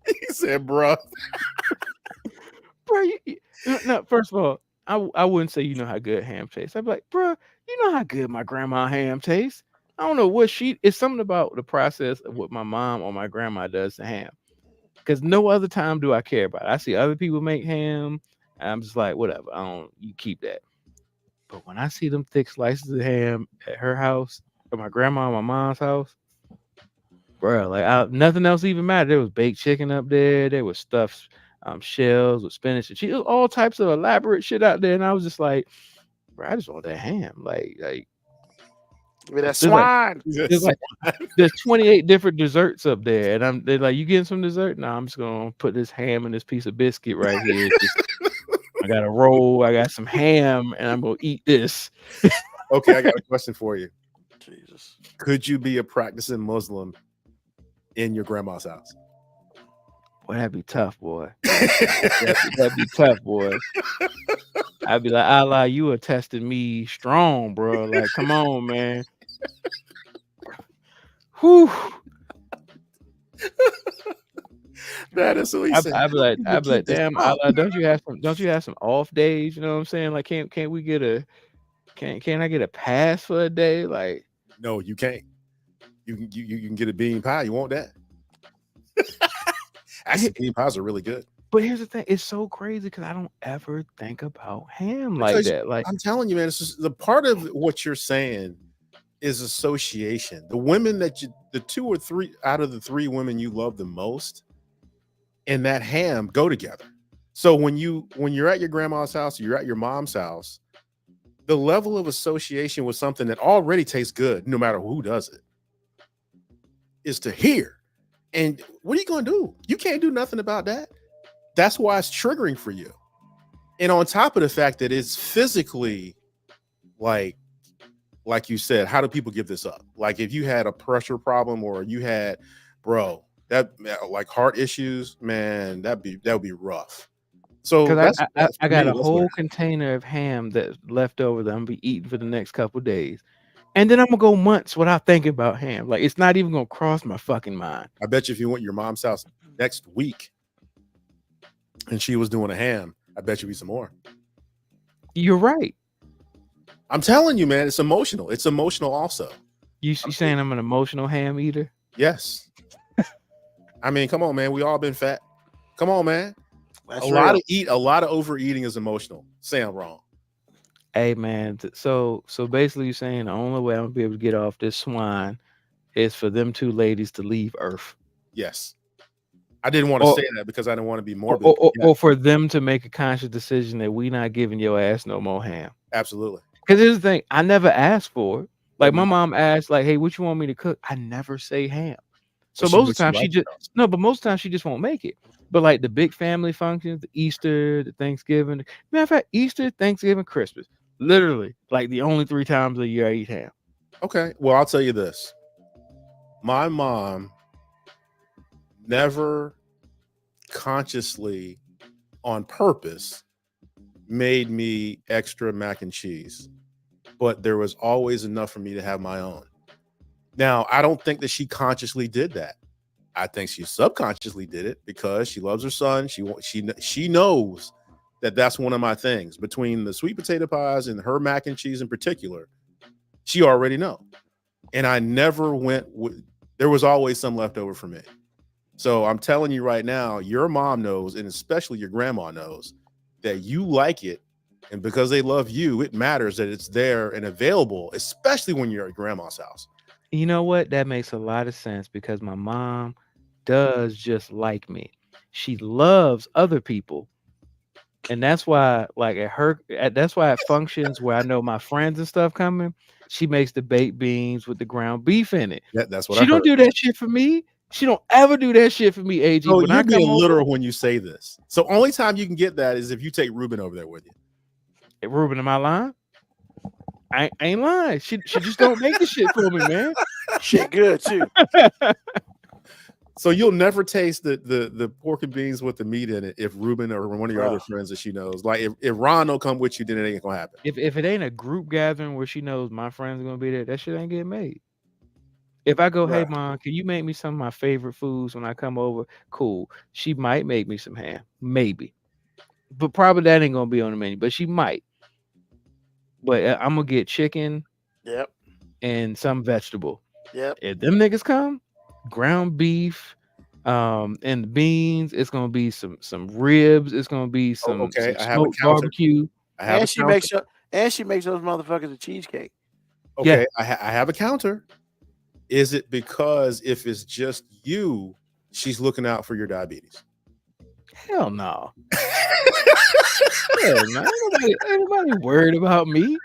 He said, "Bro, bro, no, first of all, I wouldn't say you know how good ham tastes. I'd be like, bro, you know how good my grandma ham tastes. I don't know what it's something about the process of what my mom or my grandma does to ham. Because no other time do I care about it. I see other people make ham, and I'm just like, whatever. You keep that. But when I see them thick slices of ham at her house, or my grandma and my mom's house, bro, like nothing else even mattered. There was baked chicken up there. There was stuffed shells with spinach and cheese, all types of elaborate shit out there. And I was just like, bro, I just want that ham. Like With that there's like- swine. there's 28 different desserts up there, and they're like, you getting some dessert? No, I'm just gonna put this ham and this piece of biscuit right here. I got a roll, I got some ham, and I'm gonna eat this. okay, I got a question for you. Jesus. Could you be a practicing Muslim in your grandma's house?" Boy, that'd be tough, boy. That'd be tough, boy. I'd be like, Allah, you are testing me strong, bro. Like, come on, man. Whew. That is what he said. I'd be like, keep this damn, up. Allah, don't you have some off days? You know what I'm saying? Like, can't we get can I get a pass for a day? Like, No, you can't. You can get a bean pie. You want that? Actually, bean pies are really good. but here's the thing, it's so crazy because I don't ever think about ham like Because that. Like, I'm telling you, man, it's just the part of what you're saying is association. The women the 2 or 3 out of the 3 women you love the most, and that ham go together. So when you're at your grandma's house, or you're at your mom's house, the level of association with something that already tastes good, no matter who does it, is to hear. And what are you going to do? You can't do nothing about that. That's why it's triggering for you. And on top of the fact that it's physically like you said, how do people give this up? Like if you had a pressure problem or you had, bro, that like heart issues, man, that would be rough. So because that's I for got me, a that's whole what- container of ham that's left over that I'm gonna be eating for the next couple days. And then I'm gonna go months without thinking about ham. Like it's not even gonna cross my fucking mind. I bet you if you went to your mom's house next week and she was doing a ham, I bet you eat some more. You're right. I'm telling you, man, it's emotional. It's emotional also. You saying I'm an emotional ham eater? Yes. I mean, come on, man. We all been fat. Come on, man. That's A lot of overeating is emotional. Say I'm wrong. Hey man, so basically you're saying the only way I'm gonna be able to get off this swine is for them 2 ladies to leave Earth. Yes. I didn't want to Or- say that because I didn't want to be morbid. Or for them to make a conscious decision that we not giving your ass no more ham. Absolutely. Because here's the thing, I never asked for it. Like my Mhm. mom asked, like, "Hey, what you want me to cook?" I never say ham. So But she most of knows the time you she like just it, no, but most of the time she just won't make it. But like the big family functions, the Easter, the Thanksgiving, matter of fact, Easter, Thanksgiving, Christmas, literally like the only 3 times a year I eat ham. Okay. Well, I'll tell you this. My mom never consciously on purpose made me extra mac and cheese, but there was always enough for me to have my own. Now, I don't think that she consciously did that. I think she subconsciously did it because she loves her son. She knows that that's one of my things. Between the sweet potato pies and her mac and cheese in particular, she already know. And I never went with, there was always some left over for me. So I'm telling you right now, your mom knows, and especially your grandma knows, that you like it. And because they love you, it matters that it's there and available, especially when you're at grandma's house. You know what? That makes a lot of sense because my mom does just like me. She loves other people. And that's why, like that's why at functions where I know my friends and stuff coming, she makes the baked beans with the ground beef in it. That's what She I don't heard. do that shit for me. She don't ever do that shit for me, AG. So When I you're come being over, literal when you say this. So only time you can get that is if you take Ruben over there with you. Ruben, am I lying? I ain't lying. She just don't make the shit for me, man. Shit good too. So you'll never taste the pork and beans with the meat in it if Ruben or one of your other friends that she knows, like if Ron don't come with you, then it ain't gonna happen. If it ain't a group gathering where she knows my friends are gonna be there, that shit ain't getting made. If I go, hey Right. mom, can you make me some of my favorite foods when I come over? Cool. She might make me some ham, maybe, but probably that ain't gonna be on the menu. But she might. But I'm gonna get chicken Yep. and some vegetable. Yep. If them niggas come, ground beef, and beans, it's gonna be some ribs. It's gonna be some, okay, some I have a smoked counter. barbecue. I have a And she counter. makes those motherfuckers a cheesecake. Okay, I have a counter. Is it because if it's just you, she's looking out for your diabetes? Hell no. Hell no. Ain't nobody worried about me.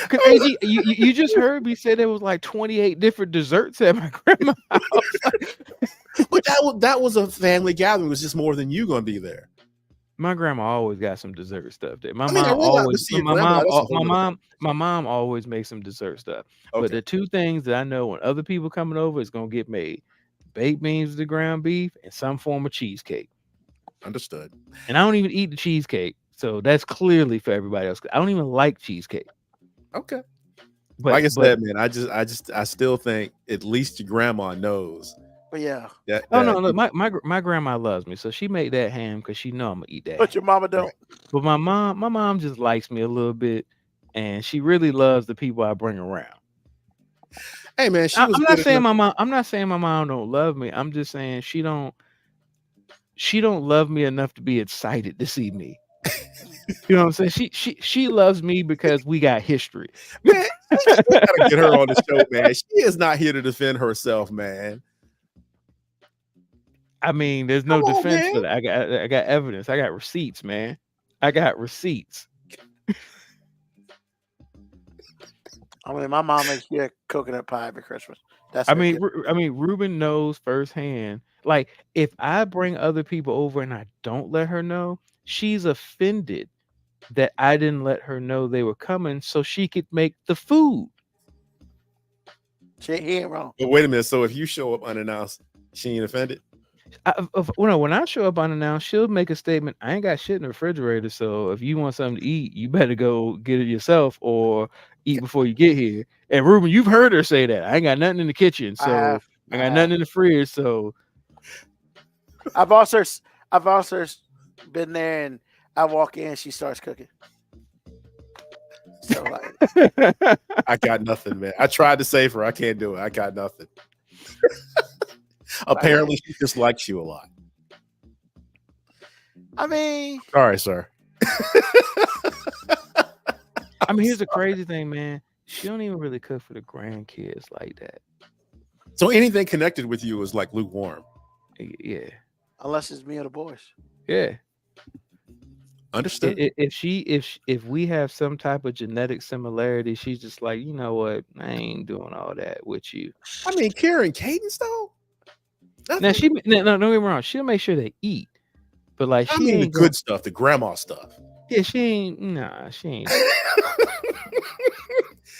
'Cause, AG, you just heard me say there was like 28 different desserts at my grandma's house. But that was a family gathering. It was just more than you gonna be there. My grandma always got some dessert stuff there. My I mean, I mom realize to always, see your my grandma, mom, that's a whole other my mom always makes some dessert stuff. But Okay. the two things that I know when other people coming over is gonna get made: baked beans with the ground beef and some form of cheesecake. Understood. And I don't even eat the cheesecake, so that's clearly for everybody else. I don't even like cheesecake. Okay. But Like I said, man, I still think at least your grandma knows But yeah, that. oh that- no, look, my grandma loves me, so she made that ham because she know I'm gonna eat that. but your mama don't. But my mom just likes me a little bit, and she really loves the people I bring around. Hey man, she I'm was not good saying enough- my mom. I'm not saying my mom don't love me. I'm just saying she don't love me enough to be excited to see me. You know what I'm saying? She loves me because we got history. Man, we gotta get her on the show, man. She is not here to defend herself, man. I mean, there's no Come on, defense man. for that. I got evidence. I got receipts, man. I got receipts. I mean, my mom makes you a coconut pie every Christmas. That's I her mean, gift. Ruben knows firsthand. Like, if I bring other people over and I don't let her know, she's offended that I didn't let her know they were coming so she could make the food. He ain't wrong. But wait a minute. So if you show up unannounced, she ain't offended? When I show up unannounced, she'll make a statement. I ain't got shit in the refrigerator, so if you want something to eat, you better go get it yourself or eat before you get here. And Ruben, you've heard her say that. I ain't got nothing in the kitchen, so I got nothing in the fridge. So I've also been there, and I walk in, she starts cooking. So like, I got nothing, man. I tried to save her. I can't do it. I got nothing. Apparently, she just likes you a lot. I mean, Sorry, sir. I mean, here's the crazy thing, man. She don't even really cook for the grandkids like that. So anything connected with you is like lukewarm. Yeah, unless it's me or the boys. yeah. Understood. If we have some type of genetic similarity, she's just like, you know what? I ain't doing all that with you. I mean, Karen Cadence though. Now don't get me wrong. She'll make sure they eat, but like I she mean the ain't good stuff, the grandma stuff. Yeah, she ain't. Nah, she ain't.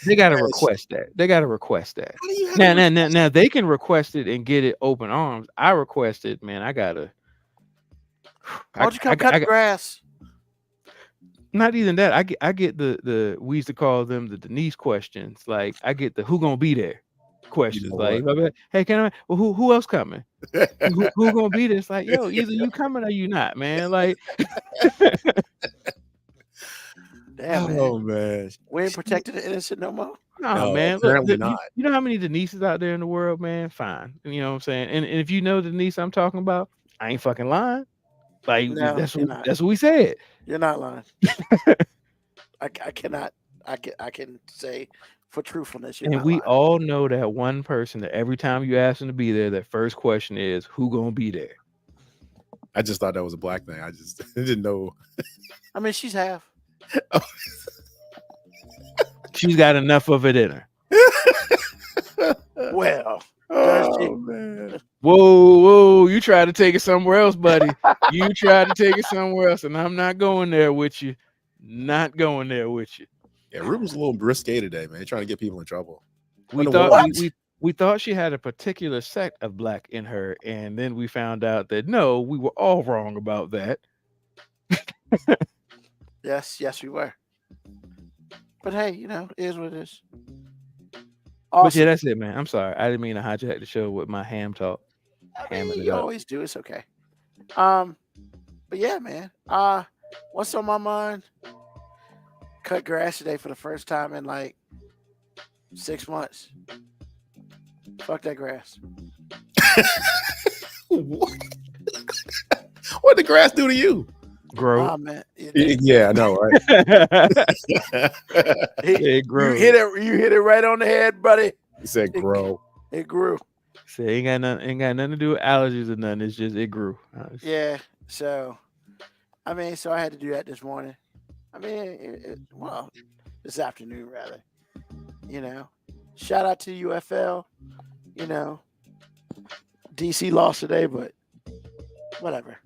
They gotta request that. They gotta request that. How do you have Now they can request it and get it open arms. I request it, man. I gotta. Why don't you come cut the grass? Not even that. I get the we used to call them the Denise questions. Like I get the who gonna be there questions. know Like, hey, can I? Well, who else coming? who gonna be there? It's like, yo, either you coming or you not, man. Like, damn, oh man, we ain't protecting the innocent no more. no, man. apparently Look, not. you know how many Denises out there in the world, man? Fine. You know what I'm saying? And if you know the Denise I'm talking about, I ain't fucking lying. Like No, that's you're what not. that's what we said. You're not lying. I cannot. I can say for truthfulness. You're And not we lying. all know that one person that every time you ask them to be there, that first question is who gonna be there. I just thought that was a black thing. I just didn't know. I mean, she's half. She's got enough of it in her. Well, Oh man. Whoa, you tried to take it somewhere else, buddy. You tried to take it somewhere else, and I'm not going there with you. Not going there with you. Yeah, Ruben's a little risque today, man. Trying to get people in trouble. We Wonder thought what? we thought she had a particular sect of black in her, and then we found out that no, we were all wrong about that. Yes, we were. But hey, you know, it is what it is. But Awesome. yeah, that's it, man. I'm sorry. I didn't mean to hijack the show with my ham talk. I hamming mean, it you up. always do. It's okay. But yeah, man. What's on my mind? Cut grass today for the first time in like 6 months. Fuck that grass. What? What did the grass do to you? Grow. Ah, man. Yeah, I know, right? It You grows. hit it right on the head, buddy. He said grow. It grew. So ain't got nothing to do with allergies or nothing. It's just it grew. Yeah. So I had to do that this morning. This afternoon rather. You know. Shout out to UFL. You know. DC lost today, but whatever.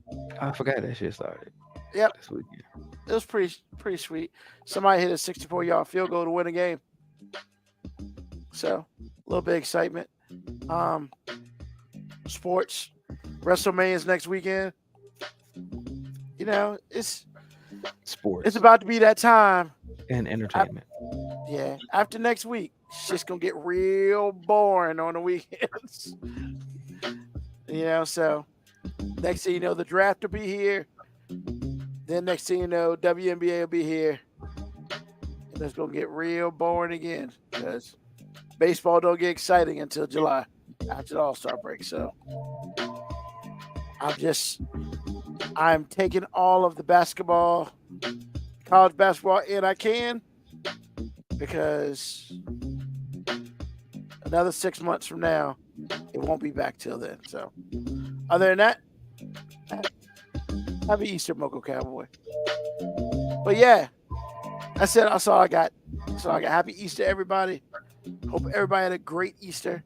I forgot that shit started. Yep. This weekend. It was pretty sweet. Somebody hit a 64-yard field goal to win a game. So, a little bit of excitement. Sports. WrestleMania is next weekend. You know, it's Sports about to be that time. and entertainment. Yeah. After next week, it's just gonna get real boring on the weekends. You know, so next thing you know, the draft will be here. Then next thing you know, WNBA will be here. And it's gonna get real boring again because baseball don't get exciting until July after the All-Star break. So I'm taking all of the college basketball in I can, because another 6 months from now, it won't be back till then. So other than that, happy Easter, Moco Cowboy. But yeah, that's it. That's all I got. So I got happy Easter, everybody. Hope everybody had a great Easter.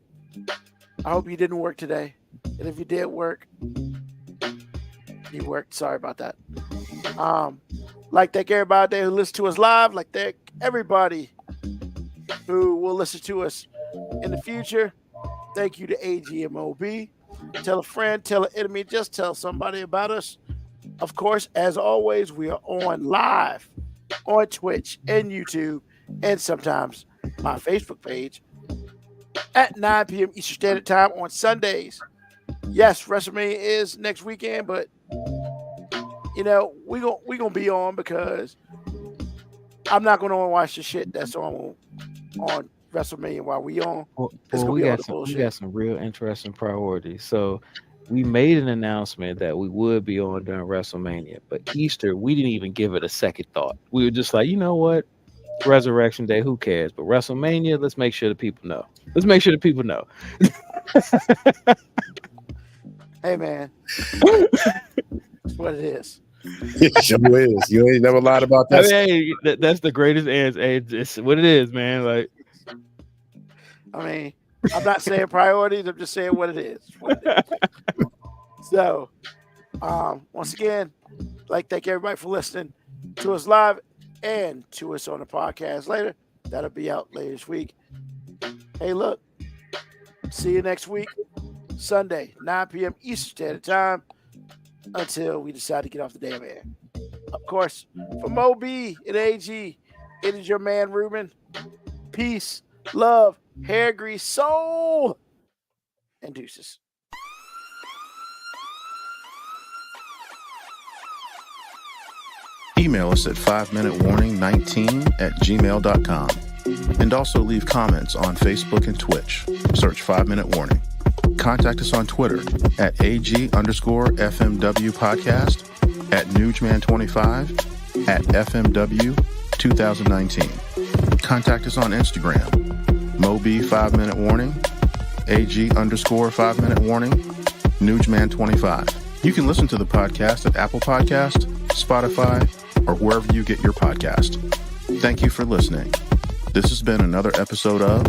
I hope you didn't work today. And if you did work, you worked. Sorry about that. Like thank everybody there who listened to us live. Like thank everybody who will listen to us in the future. Thank you to AGMOB. Tell a friend, tell an enemy, just tell somebody about us. Of course, as always, we are on live on Twitch and YouTube and sometimes my Facebook page at 9 p.m. Eastern Standard Time on Sundays. Yes, WrestleMania is next weekend, but you know, we gonna be on because I'm not gonna watch the shit that's on WrestleMania while we on. Well, It's gonna we be all got the some bullshit. real interesting priorities. So we made an announcement that we would be on during WrestleMania, but Easter, we didn't even give it a second thought. We were just like, you know what? Resurrection Day, who cares? But WrestleMania, let's make sure the people know. Let's make sure the people know. Hey man, that's what it is. It sure is. You ain't never lied about I that. mean, hey, that's the greatest answer. Hey, it's what it is, man. Like, I mean, I'm not saying priorities. I'm just saying what it is. So, once again, thank everybody for listening to us live and to us on the podcast later. That'll be out later this week. Hey, look, see you next week, Sunday, 9 p.m. Eastern Standard Time, until we decide to get off the damn air. Of course, for Mo B and AG, it is your man, Ruben. Peace, love, hair grease, soul, and deuces. Email us at 5minutewarning19@gmail.com. And also leave comments on Facebook and Twitch. Search 5 Minute Warning. Contact us on Twitter at AG_FMW podcast, at Newsman25, at FMW 2019. Contact us on Instagram, Moby 5 Minute Warning, AG_5 Minute Warning, Newsman25. You can listen to the podcast at Apple Podcast, Spotify, or wherever you get your podcast. Thank you for listening. This has been another episode of